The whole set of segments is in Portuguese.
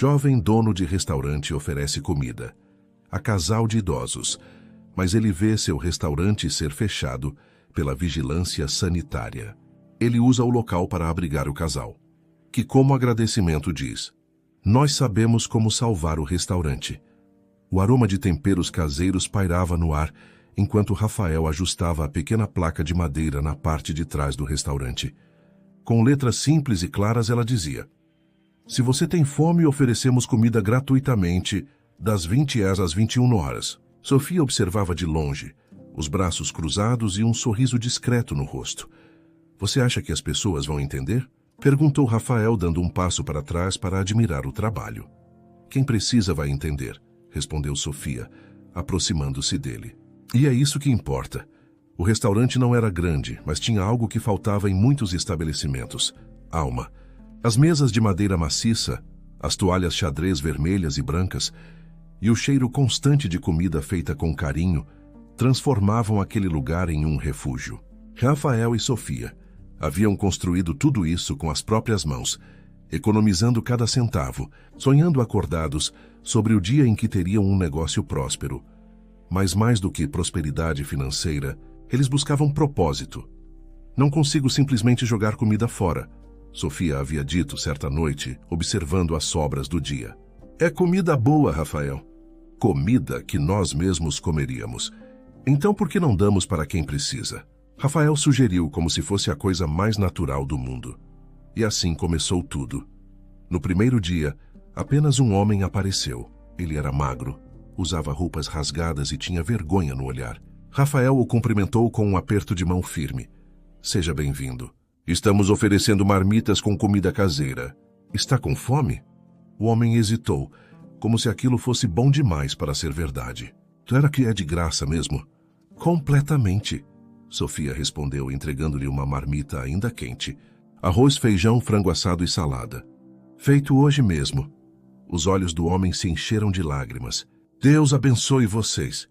Jovem dono de restaurante oferece comida a casal de idosos, mas ele vê seu restaurante ser fechado pela vigilância sanitária. Ele usa o local para abrigar o casal, que como agradecimento diz: "Nós sabemos como salvar o restaurante." O aroma de temperos caseiros pairava no ar enquanto Rafael ajustava a pequena placa de madeira na parte de trás do restaurante. Com letras simples e claras ela dizia: "Se você tem fome, oferecemos comida gratuitamente das 20 às 21 horas." Sofia observava de longe, os braços cruzados e um sorriso discreto no rosto. "Você acha que as pessoas vão entender?" perguntou Rafael, dando um passo para trás para admirar o trabalho. "Quem precisa vai entender", respondeu Sofia, aproximando-se dele. E é isso que importa. O restaurante não era grande, mas tinha algo que faltava em muitos estabelecimentos: alma. As mesas de madeira maciça, as toalhas xadrez vermelhas e brancas, e o cheiro constante de comida feita com carinho transformavam aquele lugar em um refúgio. Rafael e Sofia haviam construído tudo isso com as próprias mãos, economizando cada centavo, sonhando acordados sobre o dia em que teriam um negócio próspero. Mas mais do que prosperidade financeira, eles buscavam propósito. "Não consigo simplesmente jogar comida fora", Sofia havia dito certa noite, observando as sobras do dia. "É comida boa, Rafael. Comida que nós mesmos comeríamos. Então por que não damos para quem precisa?" Rafael sugeriu como se fosse a coisa mais natural do mundo. E assim começou tudo. No primeiro dia, apenas um homem apareceu. Ele era magro, usava roupas rasgadas e tinha vergonha no olhar. Rafael o cumprimentou com um aperto de mão firme. "Seja bem-vindo. Estamos oferecendo marmitas com comida caseira. Está com fome?" O homem hesitou, como se aquilo fosse bom demais para ser verdade. "Será que é de graça mesmo?" "Completamente", Sofia respondeu, entregando-lhe uma marmita ainda quente. Arroz, feijão, frango assado e salada. "Feito hoje mesmo." Os olhos do homem se encheram de lágrimas. "Deus abençoe vocês."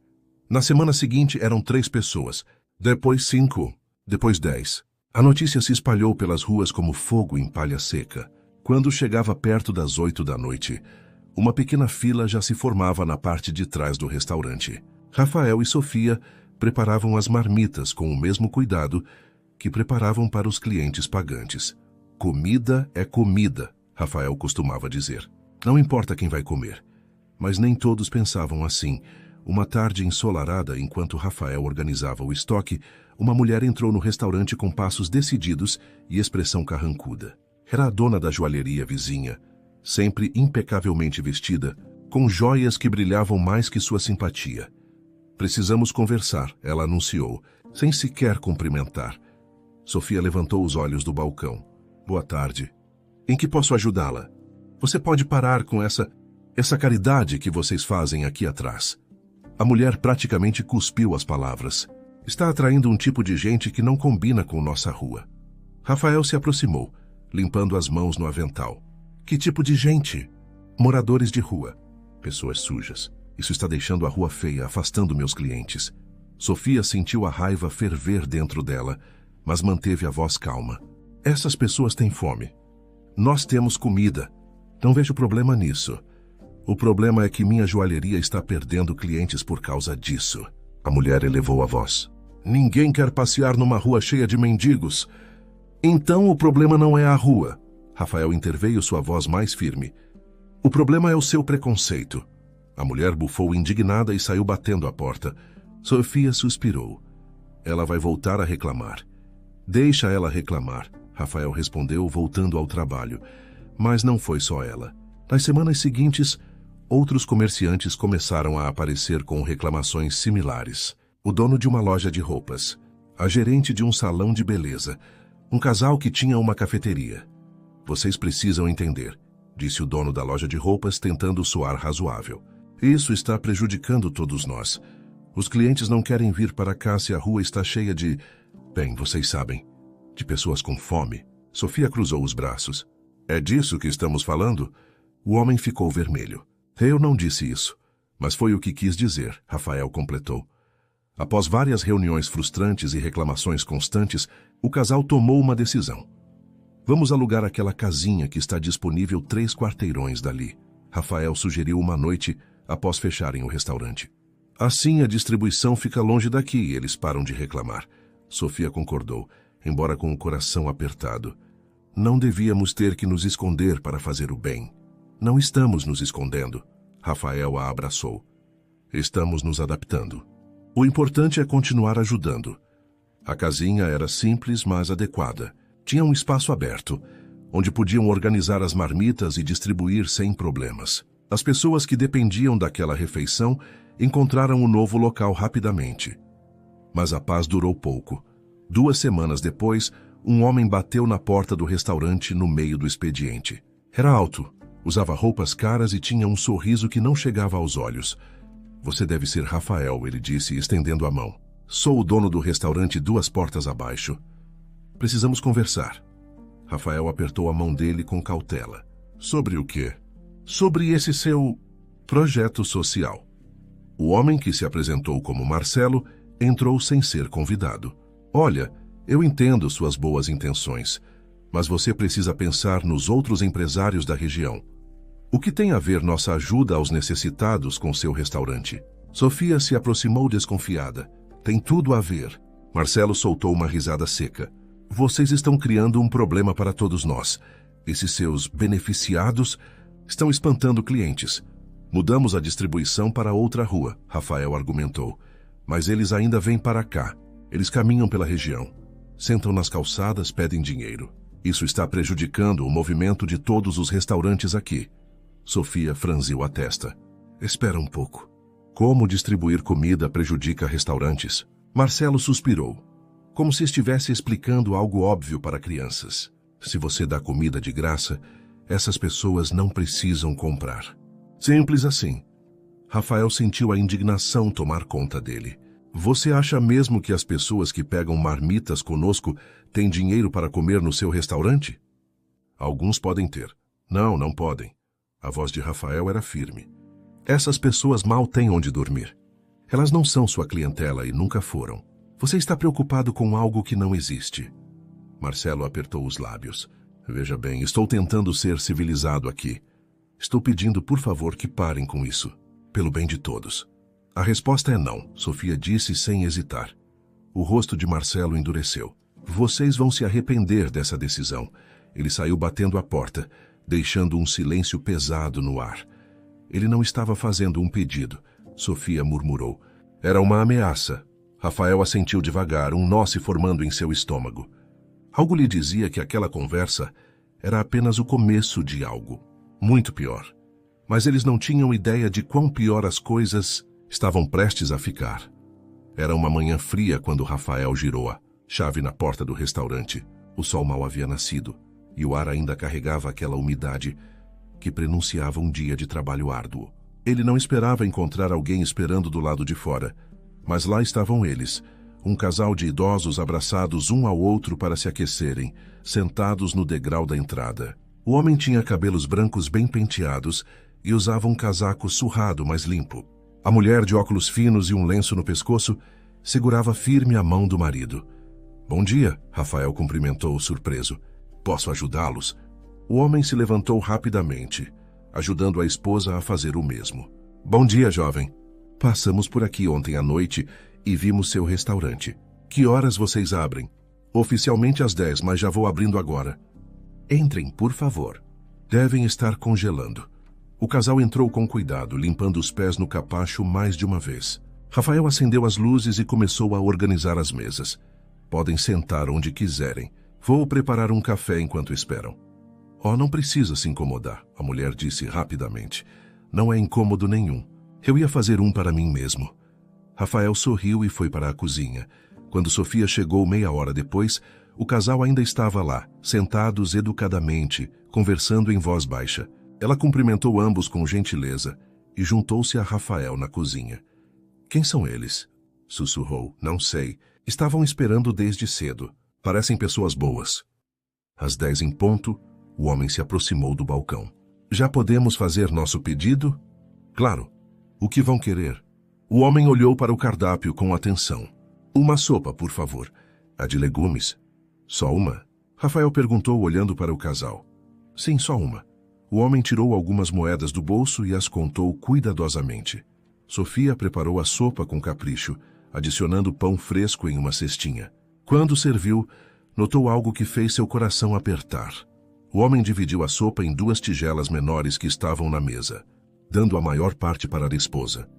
Na semana seguinte eram 3 pessoas, depois 5, depois 10. A notícia se espalhou pelas ruas como fogo em palha seca. Quando chegava perto das 8 da noite, uma pequena fila já se formava na parte de trás do restaurante. Rafael e Sofia preparavam as marmitas com o mesmo cuidado que preparavam para os clientes pagantes. "Comida é comida", Rafael costumava dizer. "Não importa quem vai comer." Mas nem todos pensavam assim. Uma tarde ensolarada, enquanto Rafael organizava o estoque, uma mulher entrou no restaurante com passos decididos e expressão carrancuda. Era a dona da joalheria vizinha, sempre impecavelmente vestida, com joias que brilhavam mais que sua simpatia. "Precisamos conversar", ela anunciou, sem sequer cumprimentar. Sofia levantou os olhos do balcão. "Boa tarde. Em que posso ajudá-la? Você pode parar com essa caridade que vocês fazem aqui atrás." A mulher praticamente cuspiu as palavras. "Está atraindo um tipo de gente que não combina com nossa rua." Rafael se aproximou, limpando as mãos no avental. "Que tipo de gente?" "Moradores de rua. Pessoas sujas. Isso está deixando a rua feia, afastando meus clientes." Sofia sentiu a raiva ferver dentro dela, mas manteve a voz calma. "Essas pessoas têm fome. Nós temos comida. Não vejo problema nisso. O problema é que minha joalheria está perdendo clientes por causa disso." A mulher elevou a voz. "Ninguém quer passear numa rua cheia de mendigos." "Então o problema não é a rua." Rafael interveio, sua voz mais firme. "O problema é o seu preconceito." A mulher bufou indignada e saiu batendo a porta. Sofia suspirou. "Ela vai voltar a reclamar." "Deixa ela reclamar", Rafael respondeu, voltando ao trabalho. Mas não foi só ela. Nas semanas seguintes, outros comerciantes começaram a aparecer com reclamações similares. O dono de uma loja de roupas, a gerente de um salão de beleza, um casal que tinha uma cafeteria. "Vocês precisam entender", disse o dono da loja de roupas, tentando soar razoável. "Isso está prejudicando todos nós. Os clientes não querem vir para cá se a rua está cheia de... bem, vocês sabem, de pessoas com fome." Sofia cruzou os braços. "É disso que estamos falando?" O homem ficou vermelho. "Eu não disse isso, mas foi o que quis dizer", Rafael completou. Após várias reuniões frustrantes e reclamações constantes, o casal tomou uma decisão. "Vamos alugar aquela casinha que está disponível 3 quarteirões dali." Rafael sugeriu uma noite após fecharem o restaurante. Assim a distribuição fica longe daqui e eles param de reclamar. Sofia concordou, embora com o coração apertado. Não devíamos ter que nos esconder para fazer o bem. Não estamos nos escondendo. Rafael a abraçou. Estamos nos adaptando. O importante é continuar ajudando. A casinha era simples, mas adequada. Tinha um espaço aberto, onde podiam organizar as marmitas e distribuir sem problemas. As pessoas que dependiam daquela refeição encontraram um novo local rapidamente. Mas a paz durou pouco. 2 semanas depois, um homem bateu na porta do restaurante no meio do expediente. Era alto, usava roupas caras e tinha um sorriso que não chegava aos olhos. Você deve ser Rafael, ele disse, estendendo a mão. Sou o dono do restaurante 2 portas abaixo. Precisamos conversar. Rafael apertou a mão dele com cautela. Sobre o quê? Sobre esse seu projeto social. O homem, que se apresentou como Marcelo, entrou sem ser convidado. Olha, eu entendo suas boas intenções, mas você precisa pensar nos outros empresários da região. O que tem a ver nossa ajuda aos necessitados com seu restaurante? Sofia se aproximou desconfiada. Tem tudo a ver. Marcelo soltou uma risada seca. Vocês estão criando um problema para todos nós. Esses seus beneficiados estão espantando clientes. Mudamos a distribuição para outra rua, Rafael argumentou. Mas eles ainda vêm para cá. Eles caminham pela região. Sentam nas calçadas, pedem dinheiro. Isso está prejudicando o movimento de todos os restaurantes aqui. Sofia franziu a testa. Espera um pouco. Como distribuir comida prejudica restaurantes? Marcelo suspirou, como se estivesse explicando algo óbvio para crianças. Se você dá comida de graça, essas pessoas não precisam comprar. Simples assim. Rafael sentiu a indignação tomar conta dele. Você acha mesmo que as pessoas que pegam marmitas conosco têm dinheiro para comer no seu restaurante? Alguns podem ter. Não podem. A voz de Rafael era firme. Essas pessoas mal têm onde dormir. Elas não são sua clientela e nunca foram. Você está preocupado com algo que não existe. Marcelo apertou os lábios. Veja bem, estou tentando ser civilizado aqui. Estou pedindo, por favor, que parem com isso. Pelo bem de todos. A resposta é não, Sofia disse sem hesitar. O rosto de Marcelo endureceu. Vocês vão se arrepender dessa decisão. Ele saiu batendo a porta, deixando um silêncio pesado no ar. Ele não estava fazendo um pedido, Sofia murmurou. Era uma ameaça. Rafael assentiu devagar, um nó se formando em seu estômago. Algo lhe dizia que aquela conversa era apenas o começo de algo. Muito pior. Mas eles não tinham ideia de quão pior as coisas estavam prestes a ficar. Era uma manhã fria quando Rafael girou a chave na porta do restaurante. O sol mal havia nascido e o ar ainda carregava aquela umidade que prenunciava um dia de trabalho árduo. Ele não esperava encontrar alguém esperando do lado de fora, mas lá estavam eles, um casal de idosos abraçados um ao outro para se aquecerem, sentados no degrau da entrada. O homem tinha cabelos brancos bem penteados e usava um casaco surrado, mas limpo. A mulher, de óculos finos e um lenço no pescoço, segurava firme a mão do marido. Bom dia, Rafael cumprimentou surpreso. Posso ajudá-los? O homem se levantou rapidamente, ajudando a esposa a fazer o mesmo. Bom dia, jovem. Passamos por aqui ontem à noite e vimos seu restaurante. Que horas vocês abrem? Oficialmente às 10, mas já vou abrindo agora. Entrem, por favor. Devem estar congelando. O casal entrou com cuidado, limpando os pés no capacho mais de uma vez. Rafael acendeu as luzes e começou a organizar as mesas. Podem sentar onde quiserem. Vou preparar um café enquanto esperam. Oh, não precisa se incomodar, a mulher disse rapidamente. Não é incômodo nenhum. Eu ia fazer um para mim mesmo. Rafael sorriu e foi para a cozinha. Quando Sofia chegou meia hora depois, o casal ainda estava lá, sentados educadamente, conversando em voz baixa. Ela cumprimentou ambos com gentileza e juntou-se a Rafael na cozinha. Quem são eles? Sussurrou. Não sei. Estavam esperando desde cedo. Parecem pessoas boas. Às 10 em ponto, o homem se aproximou do balcão. Já podemos fazer nosso pedido? Claro. O que vão querer? O homem olhou para o cardápio com atenção. Uma sopa, por favor. A de legumes? Só uma? Rafael perguntou olhando para o casal. Sim, só uma. O homem tirou algumas moedas do bolso e as contou cuidadosamente. Sofia preparou a sopa com capricho, adicionando pão fresco em uma cestinha. Quando serviu, notou algo que fez seu coração apertar. O homem dividiu a sopa em 2 tigelas menores que estavam na mesa, dando a maior parte para a esposa.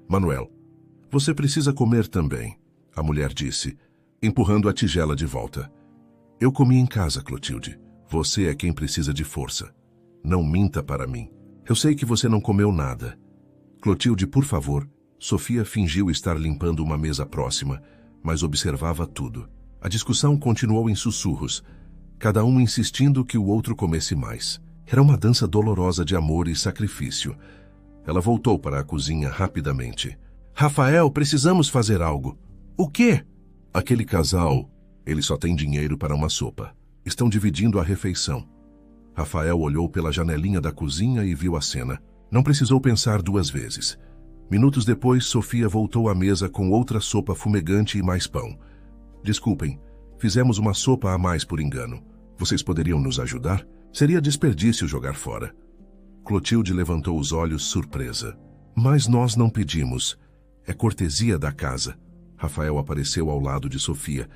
Manuel, você precisa comer também, a mulher disse, empurrando a tigela de volta. Eu comi em casa, Clotilde. Você é quem precisa de força. Não minta para mim. Eu sei que você não comeu nada. Clotilde, por favor. Sofia fingiu estar limpando uma mesa próxima, mas observava tudo. A discussão continuou em sussurros, cada um insistindo que o outro comesse mais. Era uma dança dolorosa de amor e sacrifício. Ela voltou para a cozinha rapidamente. Rafael, precisamos fazer algo. O quê? Aquele casal, ele só tem dinheiro para uma sopa. Estão dividindo a refeição. Rafael olhou pela janelinha da cozinha e viu a cena. Não precisou pensar 2 vezes. Minutos depois, Sofia voltou à mesa com outra sopa fumegante e mais pão. Desculpem, fizemos uma sopa a mais por engano. Vocês poderiam nos ajudar? Seria desperdício jogar fora. Clotilde levantou os olhos, surpresa. Mas nós não pedimos. É cortesia da casa. Rafael apareceu ao lado de Sofia.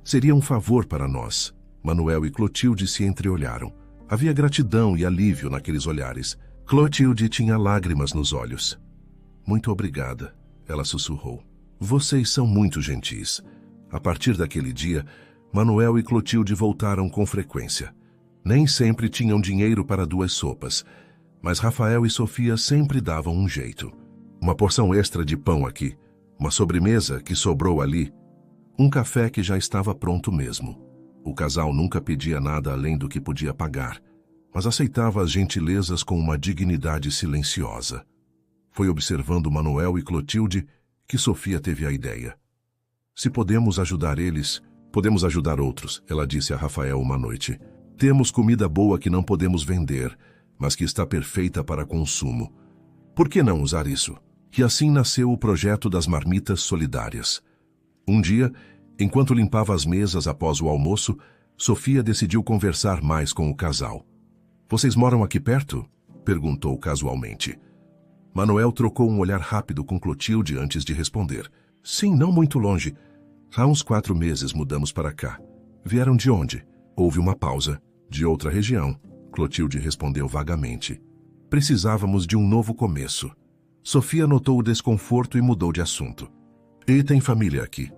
Seria um favor para nós. Manuel e Clotilde se entreolharam. Havia gratidão e alívio naqueles olhares. Clotilde tinha lágrimas nos olhos. Muito obrigada, ela sussurrou. Vocês são muito gentis. A partir daquele dia, Manuel e Clotilde voltaram com frequência. Nem sempre tinham dinheiro para 2 sopas, mas Rafael e Sofia sempre davam um jeito. Uma porção extra de pão aqui, uma sobremesa que sobrou ali, um café que já estava pronto mesmo. O casal nunca pedia nada além do que podia pagar, mas aceitava as gentilezas com uma dignidade silenciosa. Foi observando Manuel e Clotilde que Sofia teve a ideia. Se podemos ajudar eles, podemos ajudar outros, ela disse a Rafael uma noite. Temos comida boa que não podemos vender, mas que está perfeita para consumo. Por que não usar isso? E assim nasceu o projeto das marmitas solidárias. Um dia, enquanto limpava as mesas após o almoço, Sofia decidiu conversar mais com o casal. Vocês moram aqui perto? Perguntou casualmente. Manuel trocou um olhar rápido com Clotilde antes de responder. Sim, não muito longe. Há uns 4 meses mudamos para cá. Vieram de onde? Houve uma pausa. De outra região. Clotilde respondeu vagamente. Precisávamos de um novo começo. Sofia notou o desconforto e mudou de assunto. E tem família aqui.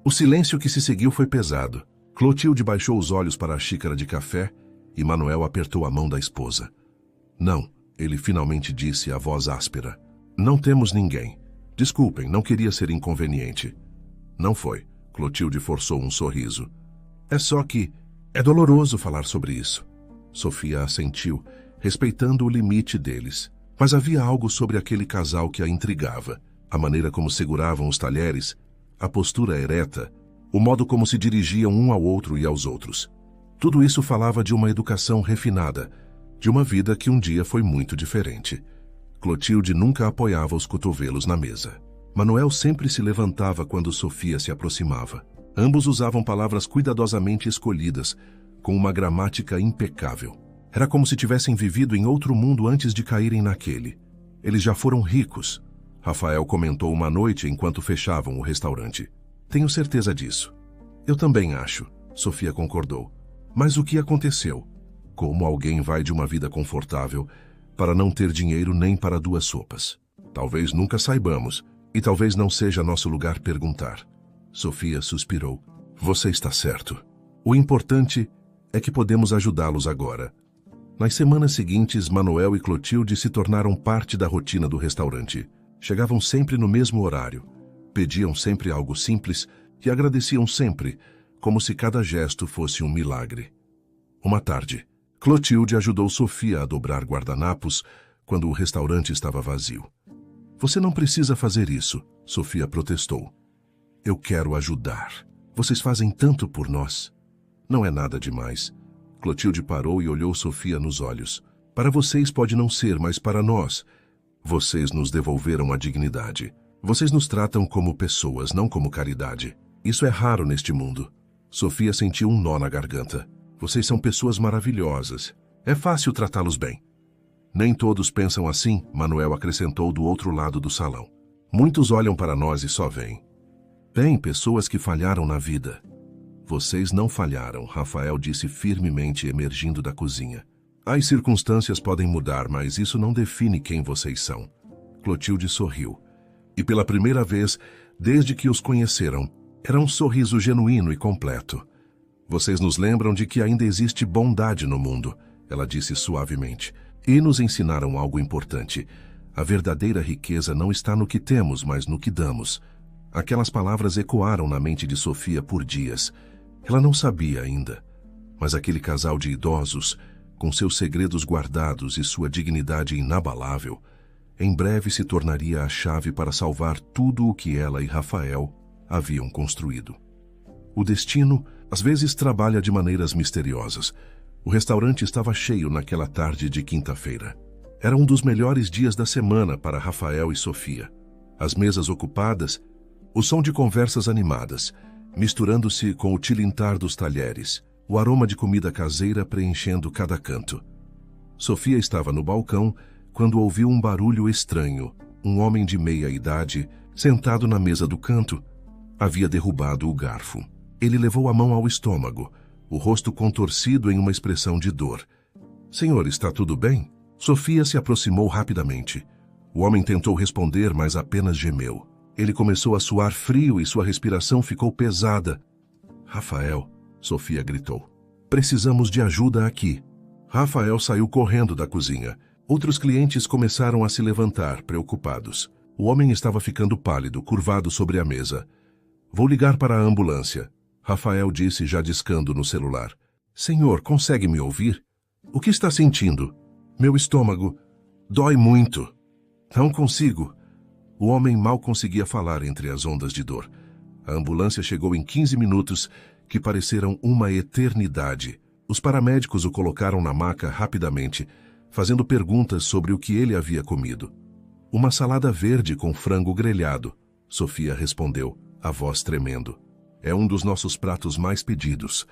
O silêncio que se seguiu foi pesado. Clotilde baixou os olhos para a xícara de café e Manuel apertou a mão da esposa. Não, ele finalmente disse, a voz áspera. Não temos ninguém. Desculpem, não queria ser inconveniente. Não foi. Clotilde forçou um sorriso. É só que é doloroso falar sobre isso. Sofia assentiu, respeitando o limite deles. Mas havia algo sobre aquele casal que a intrigava. A maneira como seguravam os talheres, a postura ereta, o modo como se dirigiam um ao outro e aos outros. Tudo isso falava de uma educação refinada, de uma vida que um dia foi muito diferente. Clotilde nunca apoiava os cotovelos na mesa. Manuel sempre se levantava quando Sofia se aproximava. Ambos usavam palavras cuidadosamente escolhidas, com uma gramática impecável. Era como se tivessem vivido em outro mundo antes de caírem naquele. Eles já foram ricos. Rafael comentou uma noite enquanto fechavam o restaurante. Tenho certeza disso. Eu também acho, Sofia concordou. Mas o que aconteceu? Como alguém vai de uma vida confortável para não ter dinheiro nem para 2 sopas? Talvez nunca saibamos, e talvez não seja nosso lugar perguntar. Sofia suspirou. Você está certo. O importante é que podemos ajudá-los agora. Nas semanas seguintes, Manuel e Clotilde se tornaram parte da rotina do restaurante. Chegavam sempre no mesmo horário, pediam sempre algo simples e agradeciam sempre, como se cada gesto fosse um milagre. Uma tarde, Clotilde ajudou Sofia a dobrar guardanapos quando o restaurante estava vazio. Você não precisa fazer isso, Sofia protestou. Eu quero ajudar. Vocês fazem tanto por nós. Não é nada demais. Clotilde parou e olhou Sofia nos olhos. Para vocês pode não ser, mas para nós, vocês nos devolveram a dignidade. Vocês nos tratam como pessoas, não como caridade. Isso é raro neste mundo. Sofia sentiu um nó na garganta. Vocês são pessoas maravilhosas. É fácil tratá-los bem. Nem todos pensam assim, Manuel acrescentou do outro lado do salão. Muitos olham para nós e só veem. Tem pessoas que falharam na vida. Vocês não falharam, Rafael disse firmemente, emergindo da cozinha. As circunstâncias podem mudar, mas isso não define quem vocês são. Clotilde sorriu. E pela primeira vez, desde que os conheceram, era um sorriso genuíno e completo. Vocês nos lembram de que ainda existe bondade no mundo, ela disse suavemente. E nos ensinaram algo importante. A verdadeira riqueza não está no que temos, mas no que damos. Aquelas palavras ecoaram na mente de Sofia por dias. Ela não sabia ainda, mas aquele casal de idosos, com seus segredos guardados e sua dignidade inabalável, em breve se tornaria a chave para salvar tudo o que ela e Rafael haviam construído. O destino, às vezes, trabalha de maneiras misteriosas. O restaurante estava cheio naquela tarde de quinta-feira. Era um dos melhores dias da semana para Rafael e Sofia. As mesas ocupadas, o som de conversas animadas, misturando-se com o tilintar dos talheres, o aroma de comida caseira preenchendo cada canto. Sofia estava no balcão quando ouviu um barulho estranho. Um homem de meia idade, sentado na mesa do canto, havia derrubado o garfo. Ele levou a mão ao estômago, o rosto contorcido em uma expressão de dor. Senhor, está tudo bem? Sofia se aproximou rapidamente. O homem tentou responder, mas apenas gemeu. Ele começou a suar frio e sua respiração ficou pesada. Rafael, Sofia gritou. Precisamos de ajuda aqui. Rafael saiu correndo da cozinha. Outros clientes começaram a se levantar, preocupados. O homem estava ficando pálido, curvado sobre a mesa. Vou ligar para a ambulância, Rafael disse, já discando no celular. Senhor, consegue me ouvir? O que está sentindo? Meu estômago dói muito. Não consigo. O homem mal conseguia falar entre as ondas de dor. A ambulância chegou em 15 minutos, que pareceram uma eternidade. Os paramédicos o colocaram na maca rapidamente, fazendo perguntas sobre o que ele havia comido. Uma salada verde com frango grelhado, Sofia respondeu, a voz tremendo. É um dos nossos pratos mais pedidos.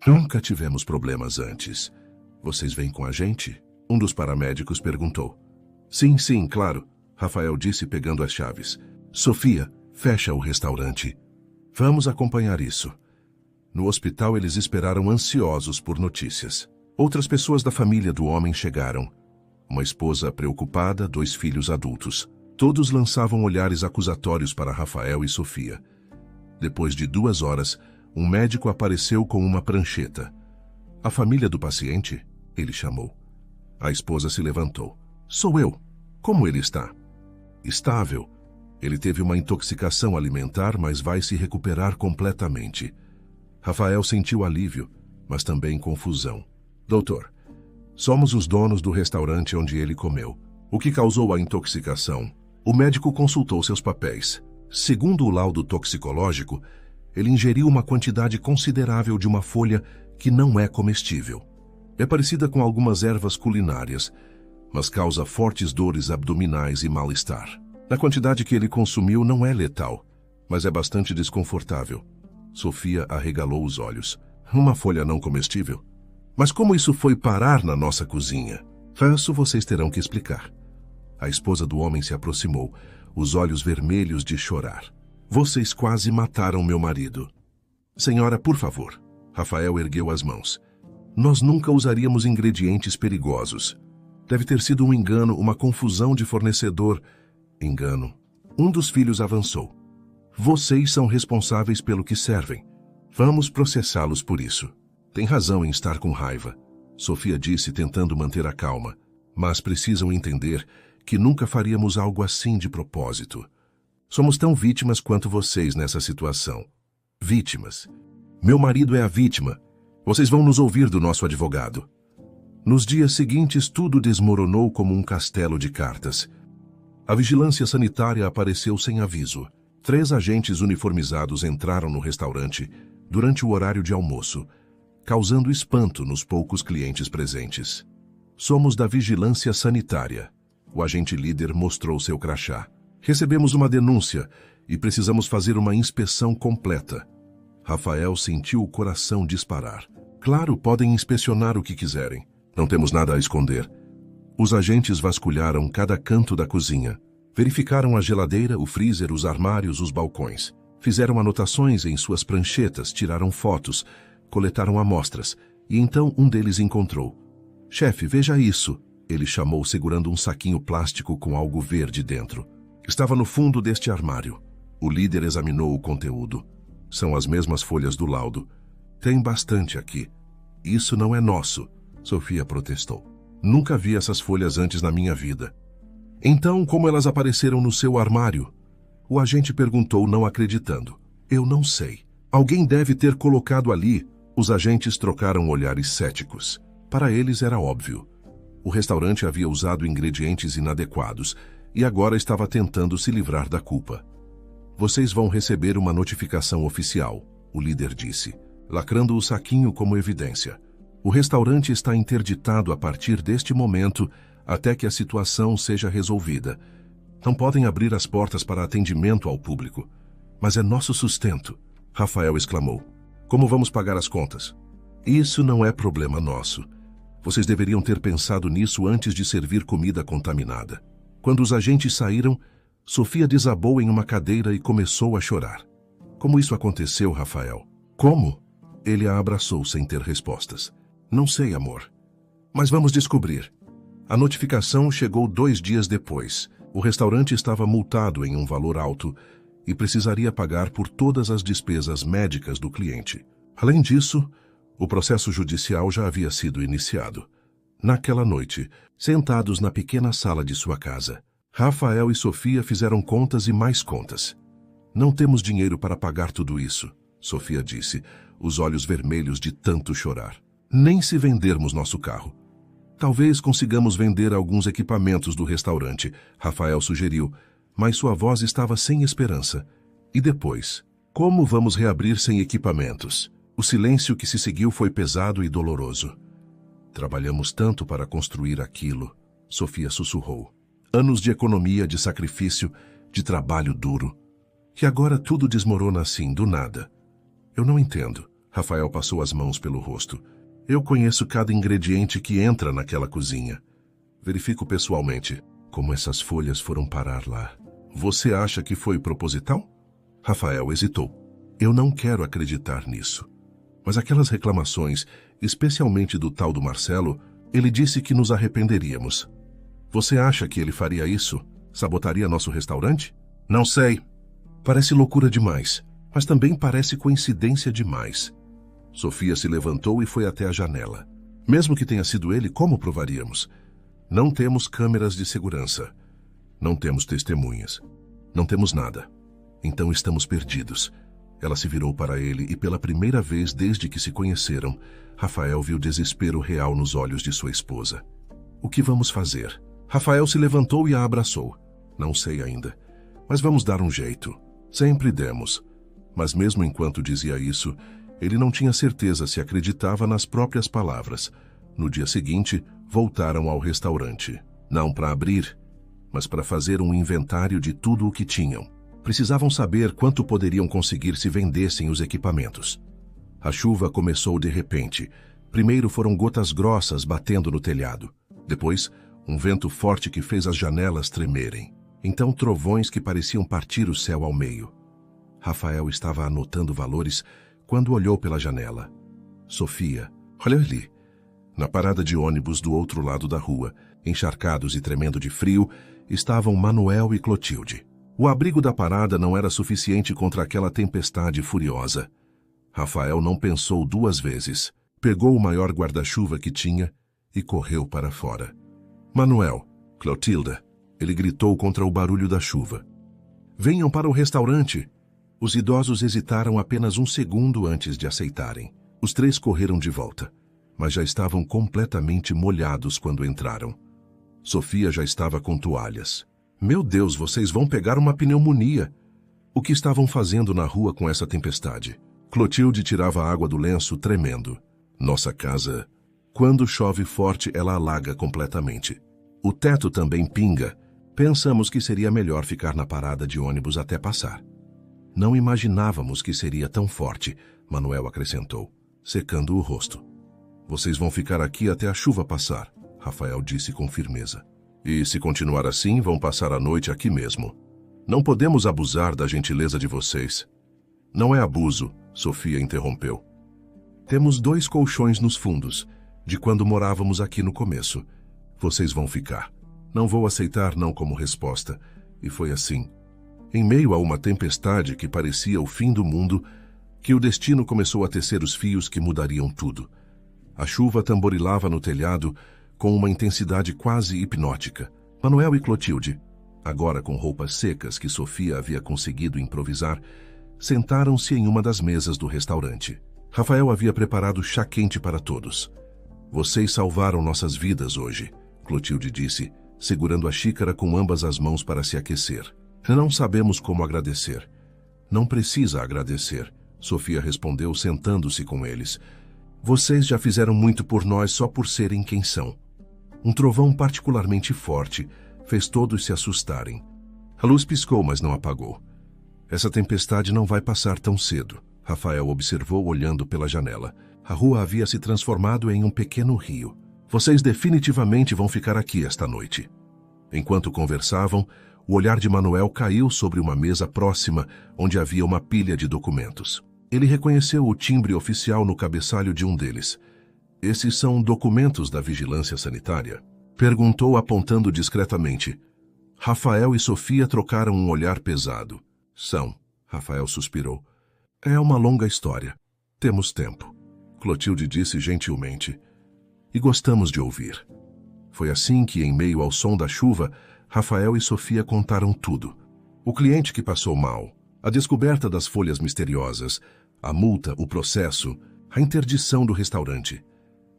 Nunca tivemos problemas antes. Vocês vêm com a gente? Um dos paramédicos perguntou. Sim, claro, Rafael disse pegando as chaves. Sofia, fecha o restaurante. Vamos acompanhar isso. No hospital eles esperaram ansiosos por notícias. Outras pessoas da família do homem chegaram. Uma esposa preocupada, 2 filhos adultos. Todos lançavam olhares acusatórios para Rafael e Sofia. Depois de 2 horas, um médico apareceu com uma prancheta. A família do paciente? Ele chamou. A esposa se levantou. Sou eu. Como ele está? Estável. Ele teve uma intoxicação alimentar, mas vai se recuperar completamente. Rafael sentiu alívio, mas também confusão. Doutor, somos os donos do restaurante onde ele comeu. O que causou a intoxicação? O médico consultou seus papéis. Segundo o laudo toxicológico, ele ingeriu uma quantidade considerável de uma folha que não é comestível. É parecida com algumas ervas culinárias, mas causa fortes dores abdominais e mal-estar. Na quantidade que ele consumiu não é letal, mas é bastante desconfortável. Sofia arregalou os olhos. Uma folha não comestível? Mas como isso foi parar na nossa cozinha? Isso vocês terão que explicar. A esposa do homem se aproximou, os olhos vermelhos de chorar. Vocês quase mataram meu marido. Senhora, por favor. Rafael ergueu as mãos. Nós nunca usaríamos ingredientes perigosos. Deve ter sido um engano, uma confusão de fornecedor. Engano. Um dos filhos avançou. Vocês são responsáveis pelo que servem. Vamos processá-los por isso. Tem razão em estar com raiva, Sofia disse, tentando manter a calma. Mas precisam entender que nunca faríamos algo assim de propósito. Somos tão vítimas quanto vocês nessa situação. Vítimas. Meu marido é a vítima. Vocês vão nos ouvir do nosso advogado. Nos dias seguintes, tudo desmoronou como um castelo de cartas. A vigilância sanitária apareceu sem aviso. 3 agentes uniformizados entraram no restaurante durante o horário de almoço, causando espanto nos poucos clientes presentes. Somos da vigilância sanitária. O agente líder mostrou seu crachá. Recebemos uma denúncia e precisamos fazer uma inspeção completa. Rafael sentiu o coração disparar. Claro, podem inspecionar o que quiserem. Não temos nada a esconder. Os agentes vasculharam cada canto da cozinha. Verificaram a geladeira, o freezer, os armários, os balcões. Fizeram anotações em suas pranchetas, tiraram fotos, coletaram amostras. E então um deles encontrou. Chefe, veja isso. Ele chamou segurando um saquinho plástico com algo verde dentro. Estava no fundo deste armário. O líder examinou o conteúdo. São as mesmas folhas do laudo. Tem bastante aqui. Isso não é nosso, Sofia protestou. Nunca vi essas folhas antes na minha vida. Então, como elas apareceram no seu armário? O agente perguntou, não acreditando. Eu não sei. Alguém deve ter colocado ali. Os agentes trocaram olhares céticos. Para eles era óbvio. O restaurante havia usado ingredientes inadequados e agora estava tentando se livrar da culpa. Vocês vão receber uma notificação oficial, o líder disse, lacrando o saquinho como evidência. O restaurante está interditado a partir deste momento até que a situação seja resolvida. Não podem abrir as portas para atendimento ao público. Mas é nosso sustento, Rafael exclamou. Como vamos pagar as contas? Isso não é problema nosso. Vocês deveriam ter pensado nisso antes de servir comida contaminada. Quando os agentes saíram, Sofia desabou em uma cadeira e começou a chorar. Como isso aconteceu, Rafael? Como? Ele a abraçou sem ter respostas. Não sei, amor. Mas vamos descobrir. A notificação chegou 2 dias depois. O restaurante estava multado em um valor alto e precisaria pagar por todas as despesas médicas do cliente. Além disso, o processo judicial já havia sido iniciado. Naquela noite, sentados na pequena sala de sua casa, Rafael e Sofia fizeram contas e mais contas. Não temos dinheiro para pagar tudo isso, Sofia disse, os olhos vermelhos de tanto chorar. Nem se vendermos nosso carro. Talvez consigamos vender alguns equipamentos do restaurante, Rafael sugeriu, mas sua voz estava sem esperança. E depois? Como vamos reabrir sem equipamentos? O silêncio que se seguiu foi pesado e doloroso. Trabalhamos tanto para construir aquilo, Sofia sussurrou. Anos de economia, de sacrifício, de trabalho duro. E agora tudo desmorona assim, do nada. Eu não entendo. Rafael passou as mãos pelo rosto. Eu conheço cada ingrediente que entra naquela cozinha. Verifico pessoalmente como essas folhas foram parar lá. Você acha que foi proposital? Rafael hesitou. Eu não quero acreditar nisso. Mas aquelas reclamações, especialmente do tal do Marcelo, ele disse que nos arrependeríamos. Você acha que ele faria isso? Sabotaria nosso restaurante? Não sei. Parece loucura demais, mas também parece coincidência demais. Sofia se levantou e foi até a janela. Mesmo que tenha sido ele, como provaríamos? Não temos câmeras de segurança. Não temos testemunhas. Não temos nada. Então estamos perdidos. Ela se virou para ele e pela primeira vez desde que se conheceram, Rafael viu desespero real nos olhos de sua esposa. O que vamos fazer? Rafael se levantou e a abraçou. Não sei ainda, mas vamos dar um jeito. Sempre demos. Mas mesmo enquanto dizia isso, ele não tinha certeza se acreditava nas próprias palavras. No dia seguinte, voltaram ao restaurante. Não para abrir, mas para fazer um inventário de tudo o que tinham. Precisavam saber quanto poderiam conseguir se vendessem os equipamentos. A chuva começou de repente. Primeiro foram gotas grossas batendo no telhado. Depois, um vento forte que fez as janelas tremerem. Então trovões que pareciam partir o céu ao meio. Rafael estava anotando valores quando olhou pela janela. Sofia, olha ali. Na parada de ônibus do outro lado da rua, encharcados e tremendo de frio, estavam Manuel e Clotilde. O abrigo da parada não era suficiente contra aquela tempestade furiosa. Rafael não pensou 2 vezes. Pegou o maior guarda-chuva que tinha e correu para fora. Manuel, Clotilda, ele gritou contra o barulho da chuva. Venham para o restaurante. Os idosos hesitaram apenas 1 segundo antes de aceitarem. Os 3 correram de volta, mas já estavam completamente molhados quando entraram. Sofia já estava com toalhas. Meu Deus, vocês vão pegar uma pneumonia. O que estavam fazendo na rua com essa tempestade? Clotilde tirava água do lenço, tremendo. Nossa casa, quando chove forte, ela alaga completamente. O teto também pinga. Pensamos que seria melhor ficar na parada de ônibus até passar. Não imaginávamos que seria tão forte, Manuel acrescentou, secando o rosto. Vocês vão ficar aqui até a chuva passar. Rafael disse com firmeza. E se continuar assim, vão passar a noite aqui mesmo. Não podemos abusar da gentileza de vocês. Não é abuso, Sofia interrompeu. Temos 2 colchões nos fundos, de quando morávamos aqui no começo. Vocês vão ficar. Não vou aceitar não como resposta. E foi assim. Em meio a uma tempestade que parecia o fim do mundo, que o destino começou a tecer os fios que mudariam tudo. A chuva tamborilava no telhado com uma intensidade quase hipnótica. Manuel e Clotilde, agora com roupas secas que Sofia havia conseguido improvisar, sentaram-se em uma das mesas do restaurante. Rafael havia preparado chá quente para todos. Vocês salvaram nossas vidas hoje, Clotilde disse, segurando a xícara com ambas as mãos para se aquecer. Não sabemos como agradecer. Não precisa agradecer, Sofia respondeu sentando-se com eles. Vocês já fizeram muito por nós só por serem quem são. Um trovão particularmente forte fez todos se assustarem. A luz piscou, mas não apagou. Essa tempestade não vai passar tão cedo, Rafael observou olhando pela janela. A rua havia se transformado em um pequeno rio. Vocês definitivamente vão ficar aqui esta noite. Enquanto conversavam, o olhar de Manuel caiu sobre uma mesa próxima, onde havia uma pilha de documentos. Ele reconheceu o timbre oficial no cabeçalho de um deles. Esses são documentos da vigilância sanitária? Perguntou apontando discretamente. Rafael e Sofia trocaram um olhar pesado. São, Rafael suspirou. É uma longa história. Temos tempo. Clotilde disse gentilmente. E gostamos de ouvir. Foi assim que, em meio ao som da chuva, Rafael e Sofia contaram tudo. O cliente que passou mal, a descoberta das folhas misteriosas, a multa, o processo, a interdição do restaurante.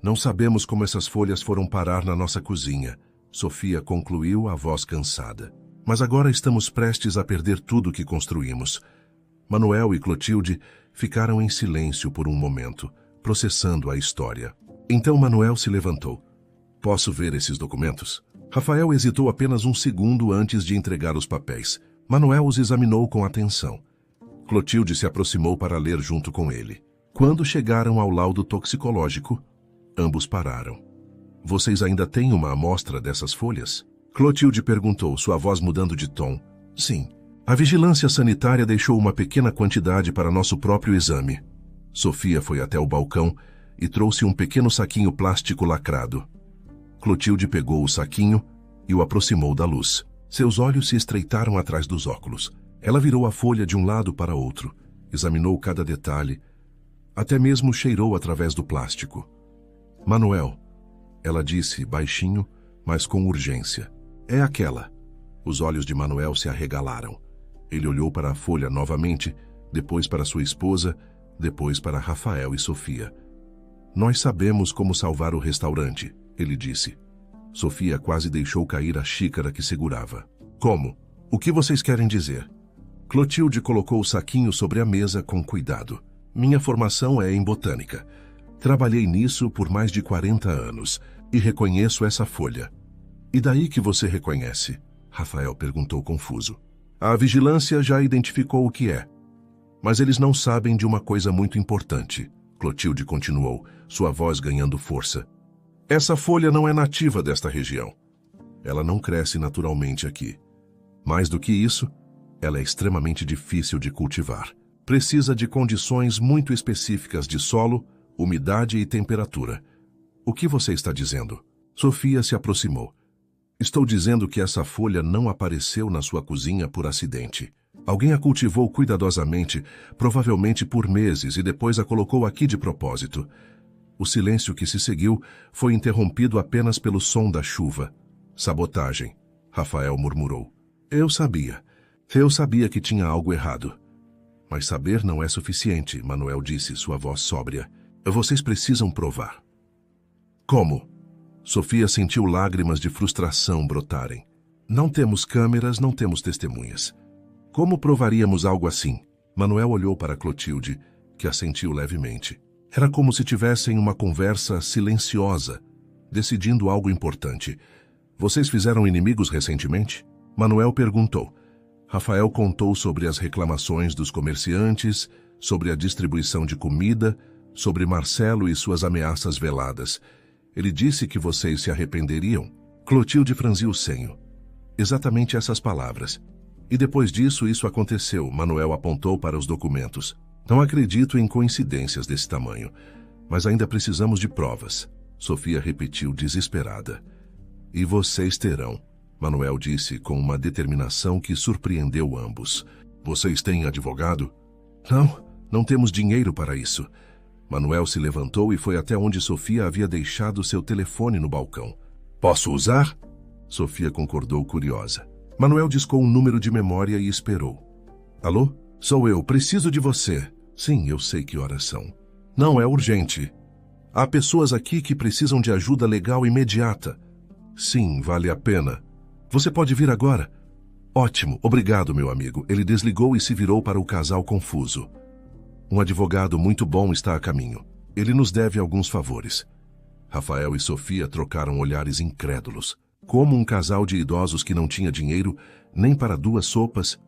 Não sabemos como essas folhas foram parar na nossa cozinha, Sofia concluiu, a voz cansada. Mas agora estamos prestes a perder tudo que construímos. Manuel e Clotilde ficaram em silêncio por um momento, processando a história. Então Manuel se levantou. Posso ver esses documentos? Rafael hesitou apenas um segundo antes de entregar os papéis. Manuel os examinou com atenção. Clotilde se aproximou para ler junto com ele. Quando chegaram ao laudo toxicológico, ambos pararam. Vocês ainda têm uma amostra dessas folhas? Clotilde perguntou, sua voz mudando de tom. Sim. A vigilância sanitária deixou uma pequena quantidade para nosso próprio exame. Sofia foi até o balcão e trouxe um pequeno saquinho plástico lacrado. Clotilde pegou o saquinho e o aproximou da luz. Seus olhos se estreitaram atrás dos óculos. Ela virou a folha de um lado para outro, examinou cada detalhe, até mesmo cheirou através do plástico. Manuel, ela disse baixinho, mas com urgência. É aquela. Os olhos de Manuel se arregalaram. Ele olhou para a folha novamente, depois para sua esposa, depois para Rafael e Sofia. Nós sabemos como salvar o restaurante, ele disse. Sofia quase deixou cair a xícara que segurava. Como? O que vocês querem dizer? Clotilde colocou o saquinho sobre a mesa com cuidado. Minha formação é em botânica. Trabalhei nisso por mais de 40 anos e reconheço essa folha. E daí que você reconhece? Rafael perguntou confuso. A vigilância já identificou o que é. Mas eles não sabem de uma coisa muito importante. Clotilde continuou, sua voz ganhando força. Essa folha não é nativa desta região. Ela não cresce naturalmente aqui. Mais do que isso, ela é extremamente difícil de cultivar. Precisa de condições muito específicas de solo, umidade e temperatura. O que você está dizendo? Sofia se aproximou. Estou dizendo que essa folha não apareceu na sua cozinha por acidente. Alguém a cultivou cuidadosamente, provavelmente por meses, e depois a colocou aqui de propósito. O silêncio que se seguiu foi interrompido apenas pelo som da chuva. Sabotagem, Rafael murmurou. Eu sabia que tinha algo errado. Mas saber não é suficiente, Manuel disse, sua voz sóbria. Vocês precisam provar. Como? Sofia sentiu lágrimas de frustração brotarem. Não temos câmeras, não temos testemunhas. Como provaríamos algo assim? Manuel olhou para Clotilde, que assentiu levemente. Era como se tivessem uma conversa silenciosa, decidindo algo importante. Vocês fizeram inimigos recentemente? Manuel perguntou. Rafael contou sobre as reclamações dos comerciantes, sobre a distribuição de comida, sobre Marcelo e suas ameaças veladas. Ele disse que vocês se arrependeriam. Clotilde franziu o senho. Exatamente essas palavras. E depois disso, isso aconteceu. Manuel apontou para os documentos. Não acredito em coincidências desse tamanho. Mas ainda precisamos de provas. Sofia repetiu desesperada. E vocês terão, Manuel disse com uma determinação que surpreendeu ambos. Vocês têm advogado? Não temos dinheiro para isso. Manuel se levantou e foi até onde Sofia havia deixado seu telefone no balcão. Posso usar? Sofia concordou curiosa. Manuel discou um número de memória e esperou. Alô? Sou eu, preciso de você. Sim, eu sei que horas são. Não é urgente. Há pessoas aqui que precisam de ajuda legal imediata. Sim, vale a pena. Você pode vir agora? Ótimo, obrigado, meu amigo. Ele desligou e se virou para o casal confuso. Um advogado muito bom está a caminho. Ele nos deve alguns favores. Rafael e Sofia trocaram olhares incrédulos. Como um casal de idosos que não tinha dinheiro nem para 2 sopas,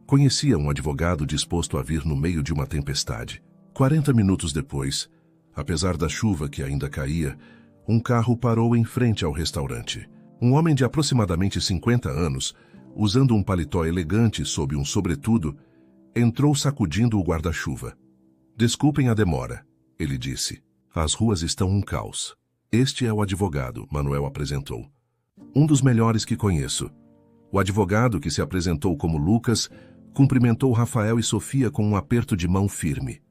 conhecia um advogado disposto a vir no meio de uma tempestade. 40 minutos depois, apesar da chuva que ainda caía, um carro parou em frente ao restaurante. Um homem de aproximadamente 50 anos, usando um paletó elegante sob um sobretudo, entrou sacudindo o guarda-chuva. Desculpem a demora, ele disse. As ruas estão um caos. Este é o advogado, Manuel apresentou. Um dos melhores que conheço. O advogado, que se apresentou como Lucas, cumprimentou Rafael e Sofia com um aperto de mão firme.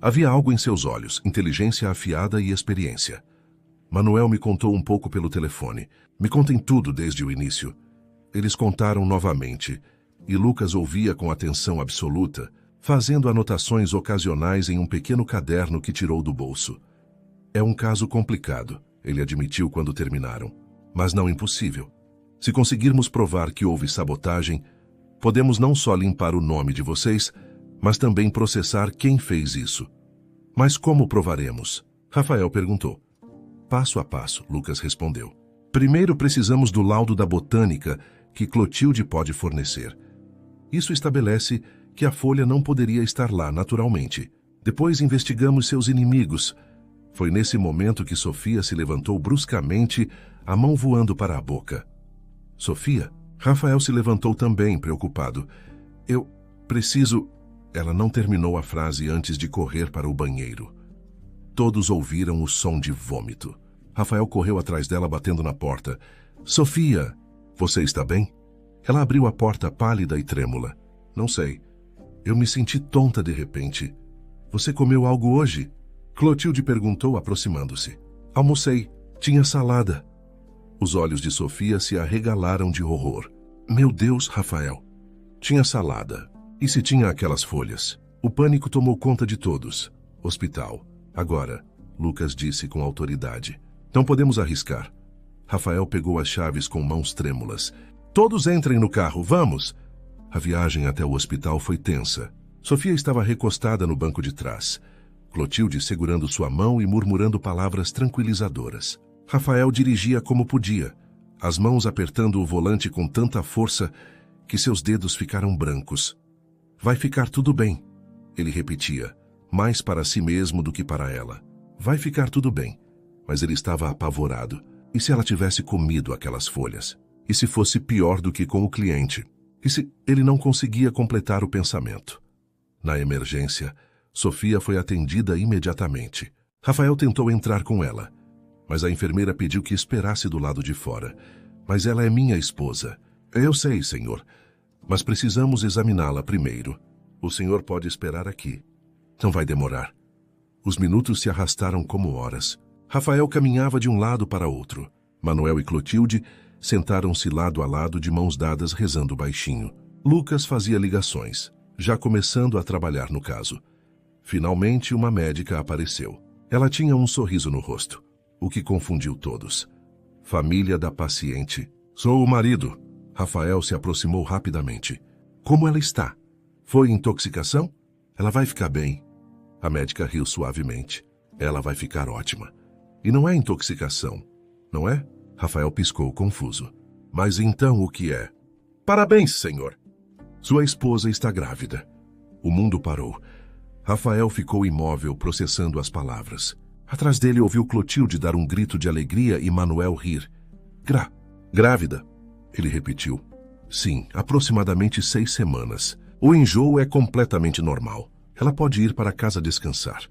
Havia algo em seus olhos, inteligência afiada e experiência. Manuel me contou um pouco pelo telefone. Me contem tudo desde o início. Eles contaram novamente, e Lucas ouvia com atenção absoluta, fazendo anotações ocasionais em um pequeno caderno que tirou do bolso. É um caso complicado, ele admitiu quando terminaram, mas não impossível. Se conseguirmos provar que houve sabotagem, podemos não só limpar o nome de vocês, mas também processar quem fez isso. Mas como provaremos? Rafael perguntou. Passo a passo, Lucas respondeu. Primeiro precisamos do laudo da botânica que Clotilde pode fornecer. Isso estabelece que a folha não poderia estar lá naturalmente. Depois investigamos seus inimigos. Foi nesse momento que Sofia se levantou bruscamente, a mão voando para a boca. Sofia? Rafael se levantou também, preocupado. Eu preciso... Ela não terminou a frase antes de correr para o banheiro. Todos ouviram o som de vômito. Rafael correu atrás dela, batendo na porta. Sofia, você está bem? Ela abriu a porta pálida e trêmula. Não sei. Eu me senti tonta de repente. Você comeu algo hoje? Clotilde perguntou, aproximando-se. Almocei. Tinha salada. Os olhos de Sofia se arregalaram de horror. Meu Deus, Rafael. Tinha salada. E se tinha aquelas folhas? O pânico tomou conta de todos. Hospital. Agora, Lucas disse com autoridade. Não podemos arriscar. Rafael pegou as chaves com mãos trêmulas. Todos entrem no carro, vamos! A viagem até o hospital foi tensa. Sofia estava recostada no banco de trás. Clotilde segurando sua mão e murmurando palavras tranquilizadoras. Rafael dirigia como podia, as mãos apertando o volante com tanta força que seus dedos ficaram brancos. Vai ficar tudo bem, ele repetia, mais para si mesmo do que para ela. Vai ficar tudo bem. Mas ele estava apavorado. E se ela tivesse comido aquelas folhas? E se fosse pior do que com o cliente? E se ele não conseguia completar o pensamento? Na emergência, Sofia foi atendida imediatamente. Rafael tentou entrar com ela, mas a enfermeira pediu que esperasse do lado de fora. Mas ela é minha esposa. Eu sei, senhor. Mas precisamos examiná-la primeiro. O senhor pode esperar aqui. Não vai demorar. Os minutos se arrastaram como horas. Rafael caminhava de um lado para outro. Manuel e Clotilde sentaram-se lado a lado de mãos dadas rezando baixinho. Lucas fazia ligações, já começando a trabalhar no caso. Finalmente, uma médica apareceu. Ela tinha um sorriso no rosto, o que confundiu todos. Família da paciente. Sou o marido. Rafael se aproximou rapidamente. Como ela está? Foi intoxicação? Ela vai ficar bem. A médica riu suavemente. Ela vai ficar ótima. E não é intoxicação, não é? Rafael piscou confuso. Mas então o que é? Parabéns, senhor. Sua esposa está grávida. O mundo parou. Rafael ficou imóvel processando as palavras. Atrás dele ouviu Clotilde dar um grito de alegria e Manuel rir. Grávida, ele repetiu. Sim, aproximadamente 6 semanas. O enjoo é completamente normal. Ela pode ir para casa descansar.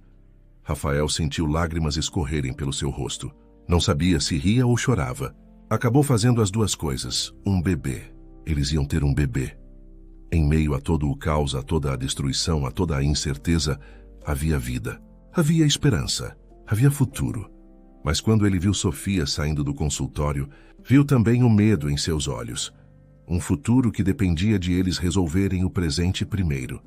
Rafael sentiu lágrimas escorrerem pelo seu rosto. Não sabia se ria ou chorava. Acabou fazendo as duas coisas. Um bebê. Eles iam ter um bebê. Em meio a todo o caos, a toda a destruição, a toda a incerteza, havia vida. Havia esperança. Havia futuro. Mas quando ele viu Sofia saindo do consultório, viu também o medo em seus olhos. Um futuro que dependia de eles resolverem o presente primeiro.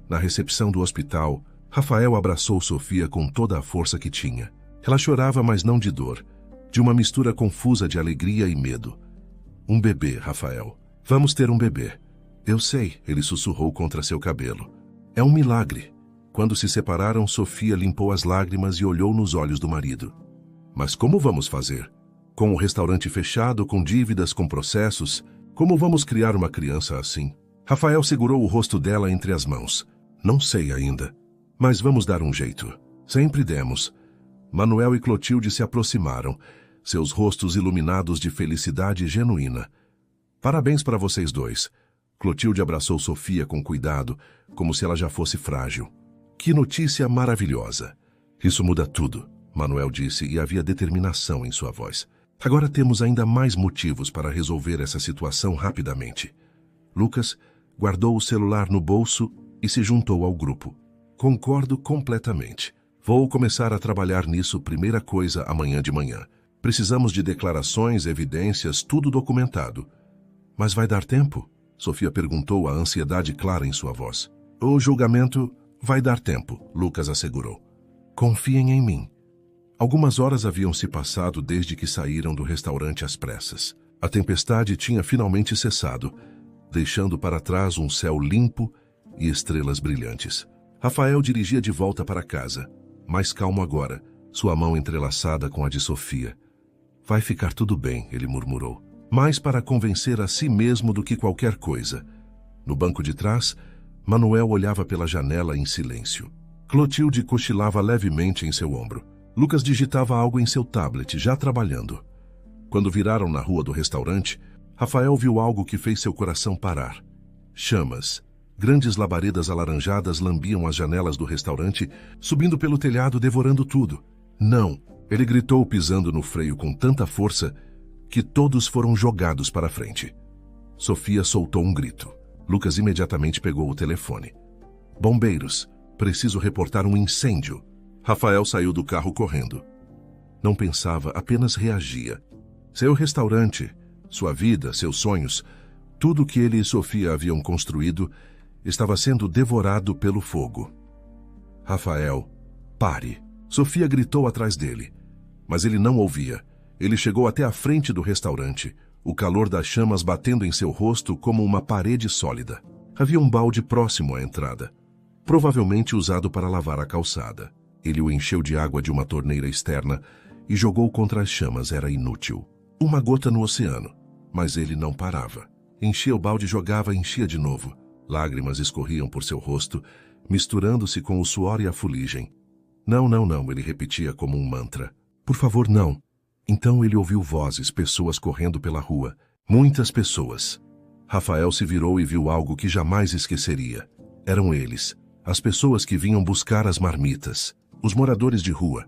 Na recepção do hospital, Rafael abraçou Sofia com toda a força que tinha. Ela chorava, mas não de dor, de uma mistura confusa de alegria e medo. Um bebê, Rafael. Vamos ter um bebê. Eu sei, ele sussurrou contra seu cabelo. É um milagre. Quando se separaram, Sofia limpou as lágrimas e olhou nos olhos do marido. Mas como vamos fazer? Com o restaurante fechado, com dívidas, com processos, como vamos criar uma criança assim? Rafael segurou o rosto dela entre as mãos. Não sei ainda. Mas vamos dar um jeito. Sempre demos. Manuel e Clotilde se aproximaram, seus rostos iluminados de felicidade genuína. Parabéns para vocês dois. Clotilde abraçou Sofia com cuidado, como se ela já fosse frágil. Que notícia maravilhosa. Isso muda tudo, Manuel disse, e havia determinação em sua voz. Agora temos ainda mais motivos para resolver essa situação rapidamente. Lucas guardou o celular no bolso e se juntou ao grupo. Concordo completamente. Vou começar a trabalhar nisso primeira coisa amanhã de manhã. Precisamos de declarações, evidências, tudo documentado. Mas vai dar tempo? Sofia perguntou, a ansiedade clara em sua voz. O julgamento vai dar tempo, Lucas assegurou. Confiem em mim. Algumas horas haviam se passado desde que saíram do restaurante às pressas. A tempestade tinha finalmente cessado, deixando para trás um céu limpo e estrelas brilhantes. Rafael dirigia de volta para casa, mais calmo agora, sua mão entrelaçada com a de Sofia. Vai ficar tudo bem, ele murmurou, mais para convencer a si mesmo do que qualquer coisa. No banco de trás, Manuel olhava pela janela em silêncio. Clotilde cochilava levemente em seu ombro. Lucas digitava algo em seu tablet, já trabalhando. Quando viraram na rua do restaurante, Rafael viu algo que fez seu coração parar. Chamas. Grandes labaredas alaranjadas lambiam as janelas do restaurante, subindo pelo telhado, devorando tudo. Não! Ele gritou, pisando no freio com tanta força que todos foram jogados para frente. Sofia soltou um grito. Lucas imediatamente pegou o telefone. Bombeiros! Preciso reportar um incêndio. Rafael saiu do carro correndo. Não pensava, apenas reagia. Seu restaurante, sua vida, seus sonhos, tudo que ele e Sofia haviam construído, estava sendo devorado pelo fogo. Rafael, pare! Sofia gritou atrás dele. Mas ele não ouvia. Ele chegou até a frente do restaurante, o calor das chamas batendo em seu rosto como uma parede sólida. Havia um balde próximo à entrada, provavelmente usado para lavar a calçada. Ele o encheu de água de uma torneira externa e jogou contra as chamas. Era inútil. Uma gota no oceano. Mas ele não parava. Enchia o balde e jogava, enchia de novo. Lágrimas escorriam por seu rosto, misturando-se com o suor e a fuligem. Não, não, não, ele repetia como um mantra. Por favor, não. Então ele ouviu vozes, pessoas correndo pela rua. Muitas pessoas. Rafael se virou e viu algo que jamais esqueceria. Eram eles, as pessoas que vinham buscar as marmitas. Os moradores de rua.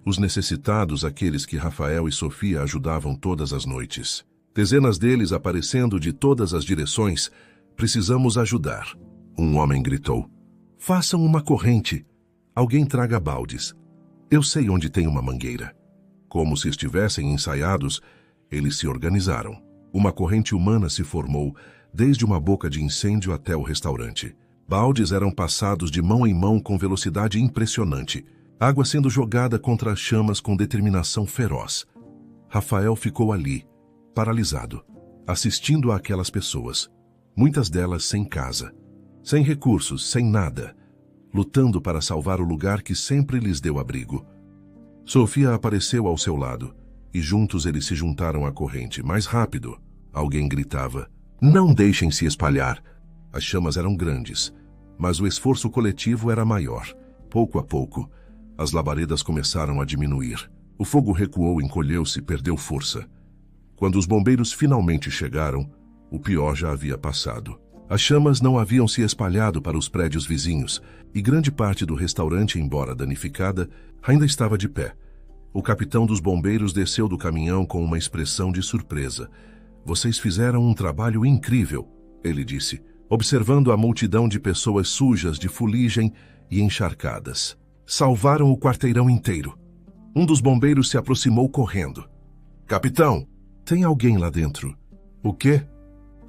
Os necessitados, aqueles que Rafael e Sofia ajudavam todas as noites. Dezenas deles aparecendo de todas as direções. Precisamos ajudar. Um homem gritou. Façam uma corrente. Alguém traga baldes. Eu sei onde tem uma mangueira. Como se estivessem ensaiados, eles se organizaram. Uma corrente humana se formou, desde uma boca de incêndio até o restaurante. Baldes eram passados de mão em mão com velocidade impressionante. Água sendo jogada contra as chamas com determinação feroz. Rafael ficou ali, paralisado, assistindo àquelas pessoas. Muitas delas sem casa, sem recursos, sem nada, lutando para salvar o lugar que sempre lhes deu abrigo. Sofia apareceu ao seu lado, e juntos eles se juntaram à corrente. Mais rápido! Alguém gritava. Não deixem se espalhar! As chamas eram grandes, mas o esforço coletivo era maior. Pouco a pouco, As labaredas começaram a diminuir. O fogo recuou, encolheu-se, perdeu força. Quando os bombeiros finalmente chegaram, o pior já havia passado. As chamas não haviam se espalhado para os prédios vizinhos e grande parte do restaurante, embora danificada, ainda estava de pé. O capitão dos bombeiros desceu do caminhão com uma expressão de surpresa. "Vocês fizeram um trabalho incrível", ele disse, observando a multidão de pessoas sujas de fuligem e encharcadas. "Salvaram o quarteirão inteiro." Um dos bombeiros se aproximou correndo. "Capitão, tem alguém lá dentro." "O quê?"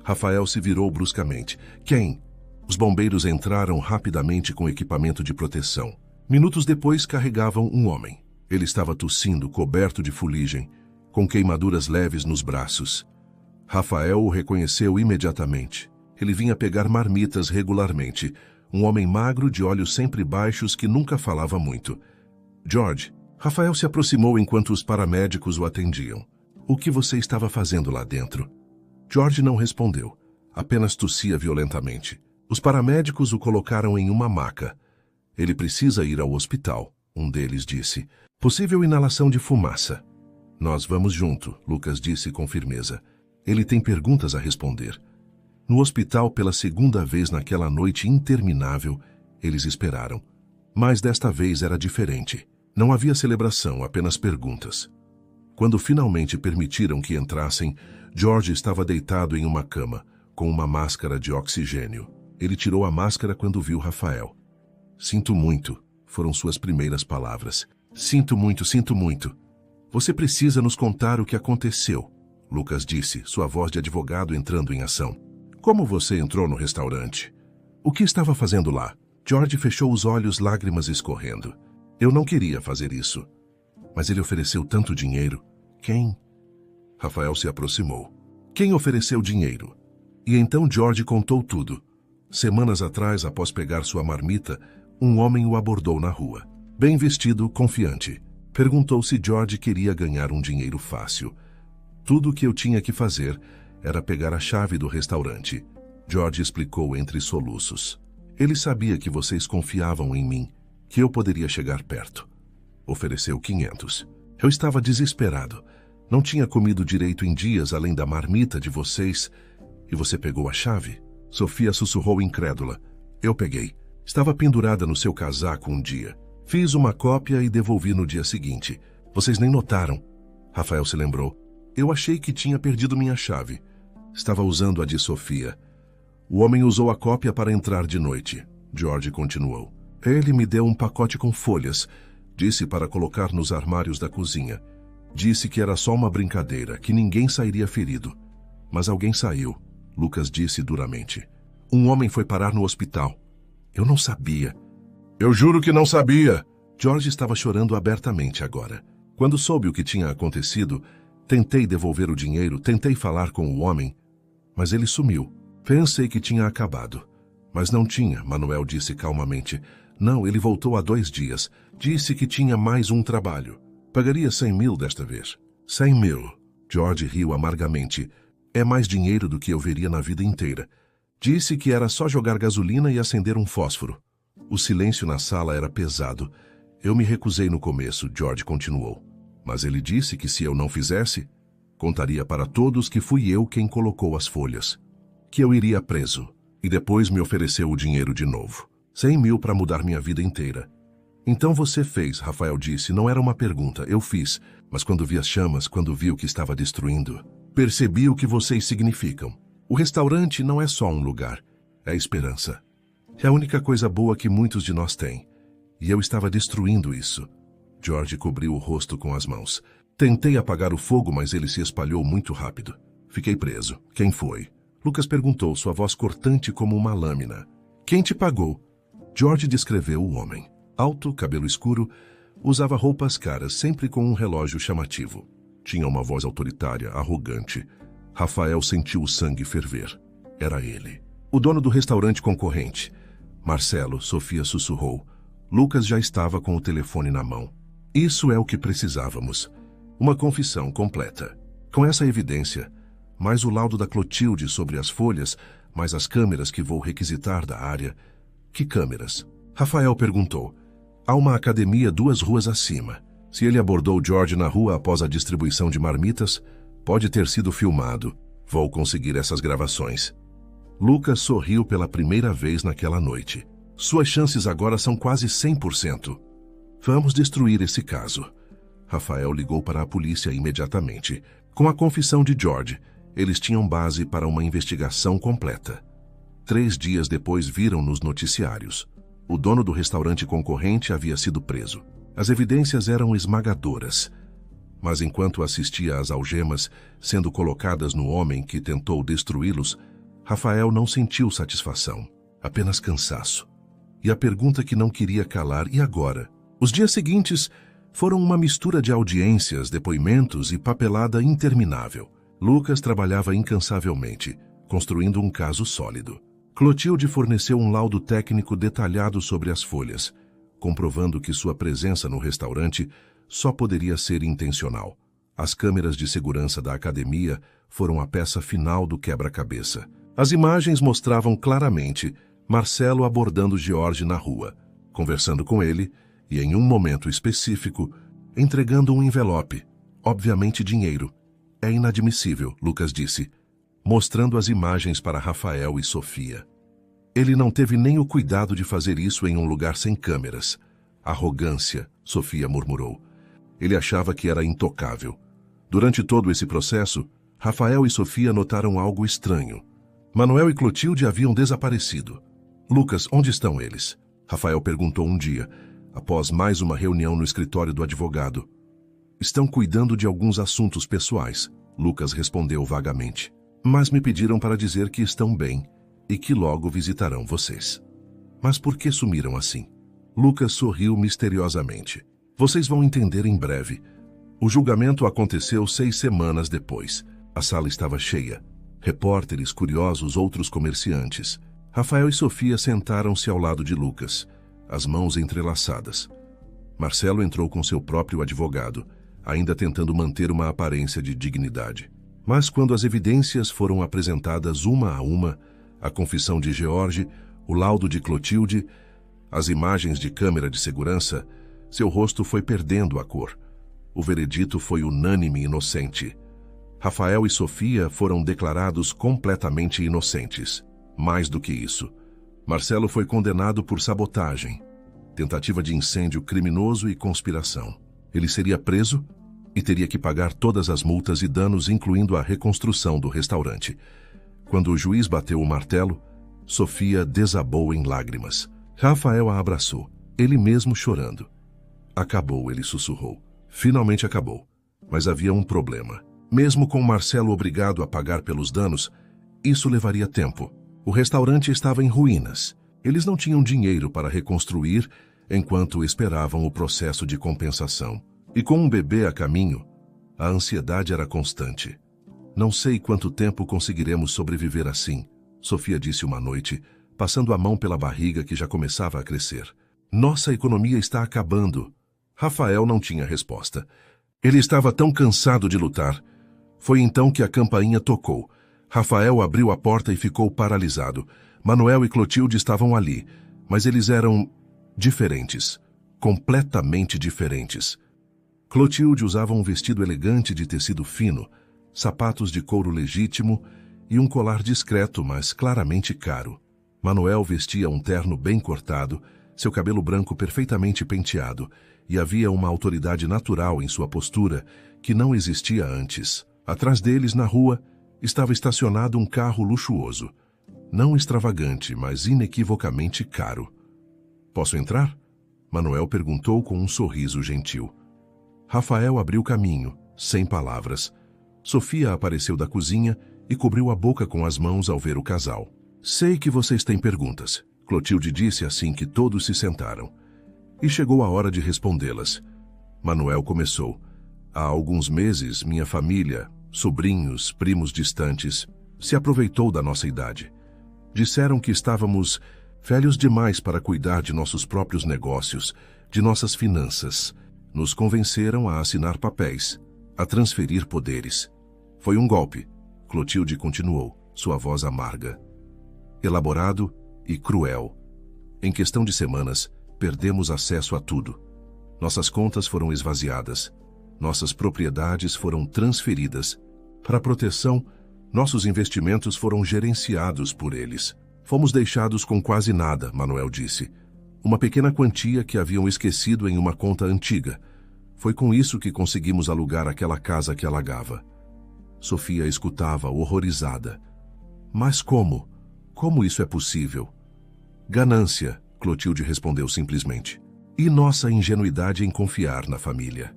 Rafael se virou bruscamente. "Quem?" Os bombeiros entraram rapidamente com equipamento de proteção. Minutos depois, carregavam um homem. Ele estava tossindo, coberto de fuligem, com queimaduras leves nos braços. Rafael o reconheceu imediatamente. Ele vinha pegar marmitas regularmente. Um homem magro, de olhos sempre baixos, que nunca falava muito. "George." Rafael se aproximou enquanto os paramédicos o atendiam. "O que você estava fazendo lá dentro?" George não respondeu. Apenas tossia violentamente. Os paramédicos o colocaram em uma maca. "Ele precisa ir ao hospital", um deles disse. "Possível inalação de fumaça." "Nós vamos junto", Lucas disse com firmeza. "Ele tem perguntas a responder." No hospital, pela segunda vez naquela noite interminável, eles esperaram. Mas desta vez era diferente. Não havia celebração, apenas perguntas. Quando finalmente permitiram que entrassem, George estava deitado em uma cama, com uma máscara de oxigênio. Ele tirou a máscara quando viu Rafael. "Sinto muito", foram suas primeiras palavras. Sinto muito, sinto muito." "Você precisa nos contar o que aconteceu", Lucas disse, sua voz de advogado entrando em ação. "Como você entrou no restaurante? O que estava fazendo lá?" George fechou os olhos, lágrimas escorrendo. "Eu não queria fazer isso. Mas ele ofereceu tanto dinheiro." "Quem?" Rafael se aproximou. "Quem ofereceu dinheiro?" E então George contou tudo. Semanas atrás, após pegar sua marmita, um homem o abordou na rua. Bem vestido, confiante. Perguntou se George queria ganhar um dinheiro fácil. "Tudo o que eu tinha que fazer era pegar a chave do restaurante", George explicou entre soluços. "Ele sabia que vocês confiavam em mim, que eu poderia chegar perto. Ofereceu 500. Eu estava desesperado. Não tinha comido direito em dias além da marmita de vocês. E você pegou a chave?" Sofia sussurrou incrédula. "Eu peguei. Estava pendurada no seu casaco um dia. Fiz uma cópia e devolvi no dia seguinte. Vocês nem notaram." Rafael se lembrou. "Eu achei que tinha perdido minha chave. Estava usando a de Sofia." "O homem usou a cópia para entrar de noite", George continuou. "Ele me deu um pacote com folhas. Disse para colocar nos armários da cozinha. Disse que era só uma brincadeira, que ninguém sairia ferido. Mas alguém saiu", Lucas disse duramente. "Um homem foi parar no hospital. Eu não sabia." "Eu juro que não sabia." George estava chorando abertamente agora. "Quando soube o que tinha acontecido, tentei devolver o dinheiro, tentei falar com o homem, mas ele sumiu. Pensei que tinha acabado." "Mas não tinha", Manuel disse calmamente. "Não, ele voltou há 2 dias. Disse que tinha mais um trabalho. Pagaria 100.000 desta vez." 100.000. George riu amargamente. "É mais dinheiro do que eu veria na vida inteira." Disse que era só jogar gasolina e acender um fósforo. O silêncio na sala era pesado. "Eu me recusei no começo", George continuou. "Mas ele disse que se eu não fizesse, contaria para todos que fui eu quem colocou as folhas. Que eu iria preso. E depois me ofereceu o dinheiro de novo. 100.000 para mudar minha vida inteira." "Então você fez", Rafael disse. "Não era uma pergunta. Eu fiz. Mas quando vi as chamas, quando vi o que estava destruindo, percebi o que vocês significam. O restaurante não é só um lugar. É esperança. É a única coisa boa que muitos de nós têm. E eu estava destruindo isso." George cobriu o rosto com as mãos. "Tentei apagar o fogo, mas ele se espalhou muito rápido. Fiquei preso." "Quem foi?" Lucas perguntou, sua voz cortante como uma lâmina. "Quem te pagou?" George descreveu o homem. Alto, cabelo escuro, usava roupas caras, sempre com um relógio chamativo. Tinha uma voz autoritária, arrogante. Rafael sentiu o sangue ferver. Era ele. O dono do restaurante concorrente. "Marcelo", Sofia sussurrou. Lucas já estava com o telefone na mão. "Isso é o que precisávamos. Uma confissão completa. Com essa evidência, mais o laudo da Clotilde sobre as folhas, mais as câmeras que vou requisitar da área." "Que câmeras?" Rafael perguntou. Há uma academia 2 ruas acima. Se ele abordou George na rua após a distribuição de marmitas, pode ter sido filmado. Vou conseguir essas gravações. Lucas sorriu pela primeira vez naquela noite. Suas chances agora são quase 100%. Vamos destruir esse caso. Rafael ligou para a polícia imediatamente. Com a confissão de George, eles tinham base para uma investigação completa. 3 dias depois viram nos noticiários. O dono do restaurante concorrente havia sido preso. As evidências eram esmagadoras. Mas enquanto assistia às algemas sendo colocadas no homem que tentou destruí-los, Rafael não sentiu satisfação, apenas cansaço. E a pergunta que não queria calar: e agora? Os dias seguintes foram uma mistura de audiências, depoimentos e papelada interminável. Lucas trabalhava incansavelmente, construindo um caso sólido. Clotilde forneceu um laudo técnico detalhado sobre as folhas, comprovando que sua presença no restaurante só poderia ser intencional. As câmeras de segurança da academia foram a peça final do quebra-cabeça. As imagens mostravam claramente Marcelo abordando George na rua, conversando com ele e, em um momento específico, entregando um envelope, obviamente dinheiro. É inadmissível, Lucas disse, mostrando as imagens para Rafael e Sofia. Ele não teve nem o cuidado de fazer isso em um lugar sem câmeras. Arrogância, Sofia murmurou. Ele achava que era intocável. Durante todo esse processo, Rafael e Sofia notaram algo estranho. Manuel e Clotilde haviam desaparecido. Lucas, onde estão eles? Rafael perguntou um dia, após mais uma reunião no escritório do advogado. Estão cuidando de alguns assuntos pessoais, Lucas respondeu vagamente. Mas me pediram para dizer que estão bem e que logo visitarão vocês. Mas por que sumiram assim? Lucas sorriu misteriosamente. Vocês vão entender em breve. O julgamento aconteceu 6 semanas depois. A sala estava cheia. Repórteres, curiosos, outros comerciantes. Rafael e Sofia sentaram-se ao lado de Lucas, as mãos entrelaçadas. Marcelo entrou com seu próprio advogado, ainda tentando manter uma aparência de dignidade. Mas quando as evidências foram apresentadas uma a uma, a confissão de George, o laudo de Clotilde, as imagens de câmera de segurança, seu rosto foi perdendo a cor. O veredito foi unânime e inocente. Rafael e Sofia foram declarados completamente inocentes. Mais do que isso, Marcelo foi condenado por sabotagem, tentativa de incêndio criminoso e conspiração. Ele seria preso e teria que pagar todas as multas e danos, incluindo a reconstrução do restaurante. Quando o juiz bateu o martelo, Sofia desabou em lágrimas. Rafael a abraçou, ele mesmo chorando. Acabou, ele sussurrou. Finalmente acabou. Mas havia um problema. Mesmo com Marcelo obrigado a pagar pelos danos, isso levaria tempo. O restaurante estava em ruínas. Eles não tinham dinheiro para reconstruir enquanto esperavam o processo de compensação. E com um bebê a caminho, a ansiedade era constante. Não sei quanto tempo conseguiremos sobreviver assim, Sofia disse uma noite, passando a mão pela barriga que já começava a crescer. Nossa economia está acabando. Rafael não tinha resposta. Ele estava tão cansado de lutar. Foi então que a campainha tocou. Rafael abriu a porta e ficou paralisado. Manuel e Clotilde estavam ali, mas eles eram diferentes, completamente diferentes. Clotilde usava um vestido elegante de tecido fino, sapatos de couro legítimo e um colar discreto, mas claramente caro. Manuel vestia um terno bem cortado, seu cabelo branco perfeitamente penteado, e havia uma autoridade natural em sua postura que não existia antes. Atrás deles, na rua, estava estacionado um carro luxuoso. Não extravagante, mas inequivocamente caro. Posso entrar? Manuel perguntou com um sorriso gentil. Rafael abriu caminho, sem palavras. Sofia apareceu da cozinha e cobriu a boca com as mãos ao ver o casal. Sei que vocês têm perguntas, Clotilde disse assim que todos se sentaram. E chegou a hora de respondê-las. Manuel começou. Há alguns meses, minha família, sobrinhos, primos distantes, se aproveitou da nossa idade. Disseram que estávamos velhos demais para cuidar de nossos próprios negócios, de nossas finanças. Nos convenceram a assinar papéis, a transferir poderes. Foi um golpe, Clotilde continuou, sua voz amarga. Elaborado e cruel. Em questão de semanas, perdemos acesso a tudo. Nossas contas foram esvaziadas. Nossas propriedades foram transferidas. Para proteção, nossos investimentos foram gerenciados por eles. Fomos deixados com quase nada, Manuel disse. Uma pequena quantia que haviam esquecido em uma conta antiga. Foi com isso que conseguimos alugar aquela casa que alagava. Sofia escutava, horrorizada. Mas como? Como isso é possível? Ganância, Clotilde respondeu simplesmente. E nossa ingenuidade em confiar na família.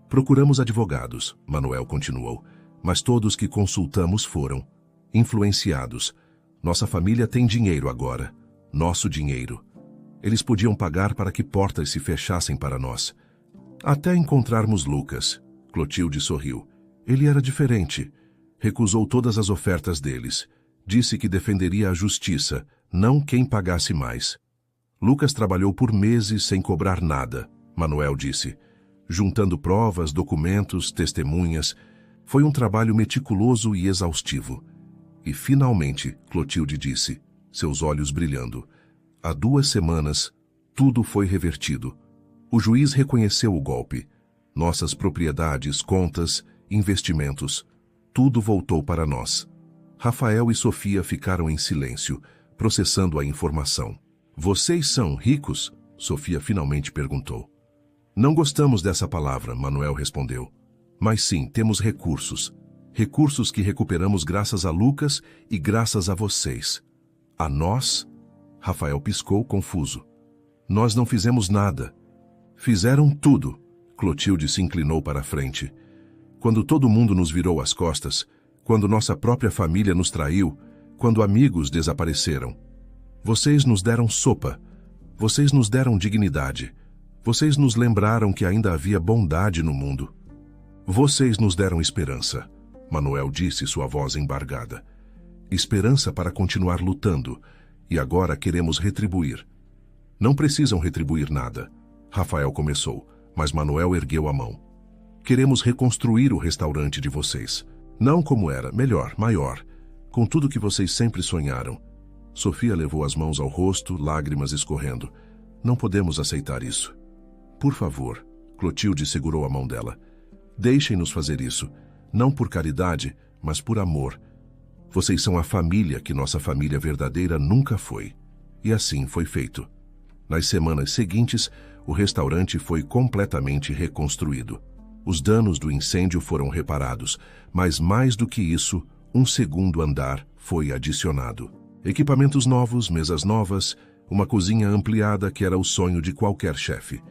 Procuramos advogados, Manuel continuou, mas todos que consultamos foram influenciados. Nossa família tem dinheiro agora. Nosso dinheiro. Eles podiam pagar para que portas se fechassem para nós. Até encontrarmos Lucas. Clotilde sorriu. Ele era diferente. Recusou todas as ofertas deles. Disse que defenderia a justiça, não quem pagasse mais. Lucas trabalhou por meses sem cobrar nada, Manuel disse. Juntando provas, documentos, testemunhas. Foi um trabalho meticuloso e exaustivo. E finalmente, Clotilde disse, seus olhos brilhando. Há 2 semanas, tudo foi revertido. O juiz reconheceu o golpe. Nossas propriedades, contas, investimentos, tudo voltou para nós. Rafael e Sofia ficaram em silêncio, processando a informação. Vocês são ricos? Sofia finalmente perguntou. Não gostamos dessa palavra, Manuel respondeu. Mas sim, temos recursos. Recursos que recuperamos graças a Lucas e graças a vocês. A nós? Rafael piscou, confuso. Nós não fizemos nada. Fizeram tudo. Clotilde se inclinou para a frente. Quando todo mundo nos virou as costas, quando nossa própria família nos traiu, quando amigos desapareceram. Vocês nos deram sopa. Vocês nos deram dignidade. Vocês nos lembraram que ainda havia bondade no mundo. Vocês nos deram esperança, Manuel disse, sua voz embargada. Esperança para continuar lutando, e agora queremos retribuir. Não precisam retribuir nada, Rafael começou, mas Manuel ergueu a mão. Queremos reconstruir o restaurante de vocês. Não como era, melhor, maior, com tudo que vocês sempre sonharam. Sofia levou as mãos ao rosto, lágrimas escorrendo. Não podemos aceitar isso. Por favor, Clotilde segurou a mão dela. Deixem-nos fazer isso, não por caridade, mas por amor. Vocês são a família que nossa família verdadeira nunca foi. E assim foi feito. Nas semanas seguintes, o restaurante foi completamente reconstruído. Os danos do incêndio foram reparados, mas mais do que isso, um segundo andar foi adicionado. Equipamentos novos, mesas novas, uma cozinha ampliada que era o sonho de qualquer chefe.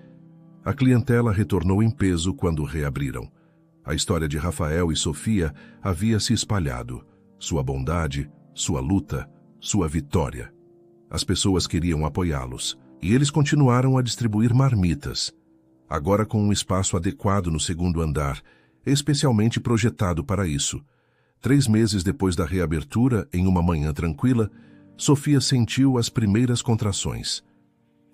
A clientela retornou em peso quando reabriram. A história de Rafael e Sofia havia se espalhado. Sua bondade, sua luta, sua vitória. As pessoas queriam apoiá-los, e eles continuaram a distribuir marmitas, agora com um espaço adequado no segundo andar, especialmente projetado para isso. 3 meses depois da reabertura, em uma manhã tranquila, Sofia sentiu as primeiras contrações.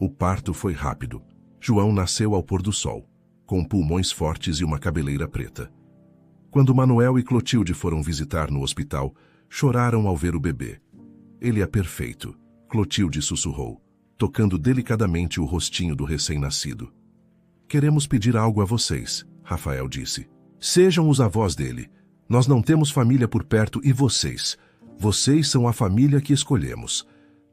O parto foi rápido. João nasceu ao pôr do sol, com pulmões fortes e uma cabeleira preta. Quando Manuel e Clotilde foram visitar no hospital, choraram ao ver o bebê. Ele é perfeito, Clotilde sussurrou, tocando delicadamente o rostinho do recém-nascido. Queremos pedir algo a vocês, Rafael disse. Sejam os avós dele. Nós não temos família por perto e vocês são a família que escolhemos.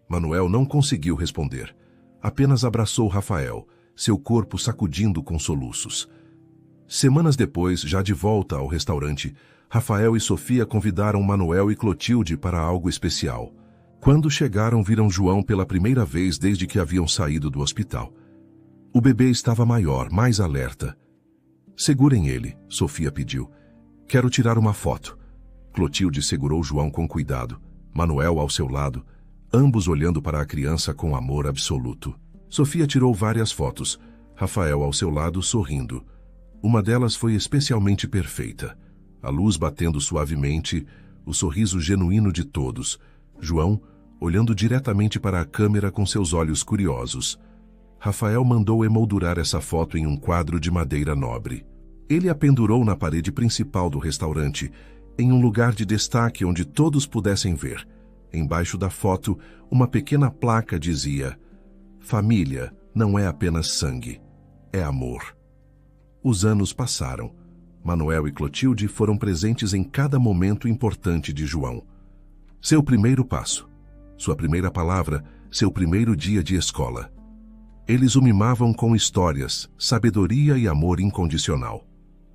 Manuel não conseguiu responder. Apenas abraçou Rafael, seu corpo sacudindo com soluços. Semanas depois, já de volta ao restaurante, Rafael e Sofia convidaram Manuel e Clotilde para algo especial. Quando chegaram, viram João pela primeira vez desde que haviam saído do hospital. O bebê estava maior, mais alerta. Segurem ele, Sofia pediu. Quero tirar uma foto. Clotilde segurou João com cuidado, Manuel ao seu lado, ambos olhando para a criança com amor absoluto. Sofia tirou várias fotos, Rafael ao seu lado sorrindo. Uma delas foi especialmente perfeita. A luz batendo suavemente, o sorriso genuíno de todos. João, olhando diretamente para a câmera com seus olhos curiosos. Rafael mandou emoldurar essa foto em um quadro de madeira nobre. Ele a pendurou na parede principal do restaurante, em um lugar de destaque onde todos pudessem ver. Embaixo da foto, uma pequena placa dizia: Família, não é apenas sangue, é amor. Os anos passaram. Manuel e Clotilde foram presentes em cada momento importante de João. Seu primeiro passo, sua primeira palavra, seu primeiro dia de escola. Eles o mimavam com histórias, sabedoria e amor incondicional.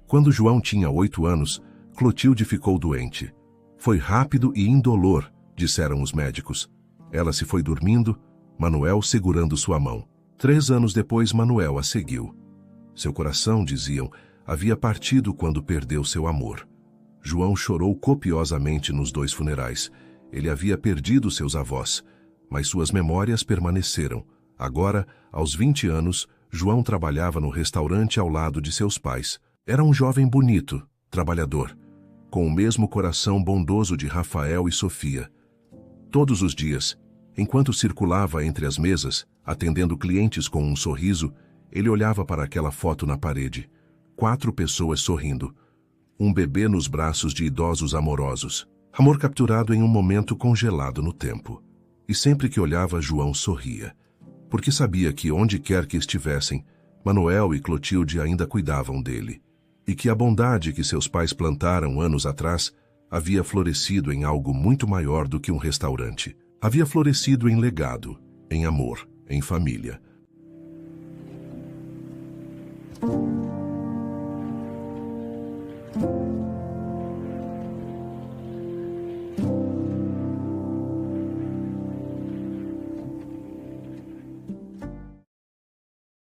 Quando João tinha 8 anos, Clotilde ficou doente. Foi rápido e indolor, disseram os médicos. Ela se foi dormindo, Manuel segurando sua mão. 3 anos depois, Manuel a seguiu. Seu coração, diziam, havia partido quando perdeu seu amor. João chorou copiosamente nos 2 funerais. Ele havia perdido seus avós, mas suas memórias permaneceram. Agora, aos 20 anos, João trabalhava no restaurante ao lado de seus pais. Era um jovem bonito, trabalhador, com o mesmo coração bondoso de Rafael e Sofia. Todos os dias, enquanto circulava entre as mesas, atendendo clientes com um sorriso, ele olhava para aquela foto na parede. 4 pessoas sorrindo. Um bebê nos braços de idosos amorosos. Amor capturado em um momento congelado no tempo. E sempre que olhava, João sorria. Porque sabia que, onde quer que estivessem, Manuel e Clotilde ainda cuidavam dele. E que a bondade que seus pais plantaram anos atrás havia florescido em algo muito maior do que um restaurante. Havia florescido em legado, em amor, em família.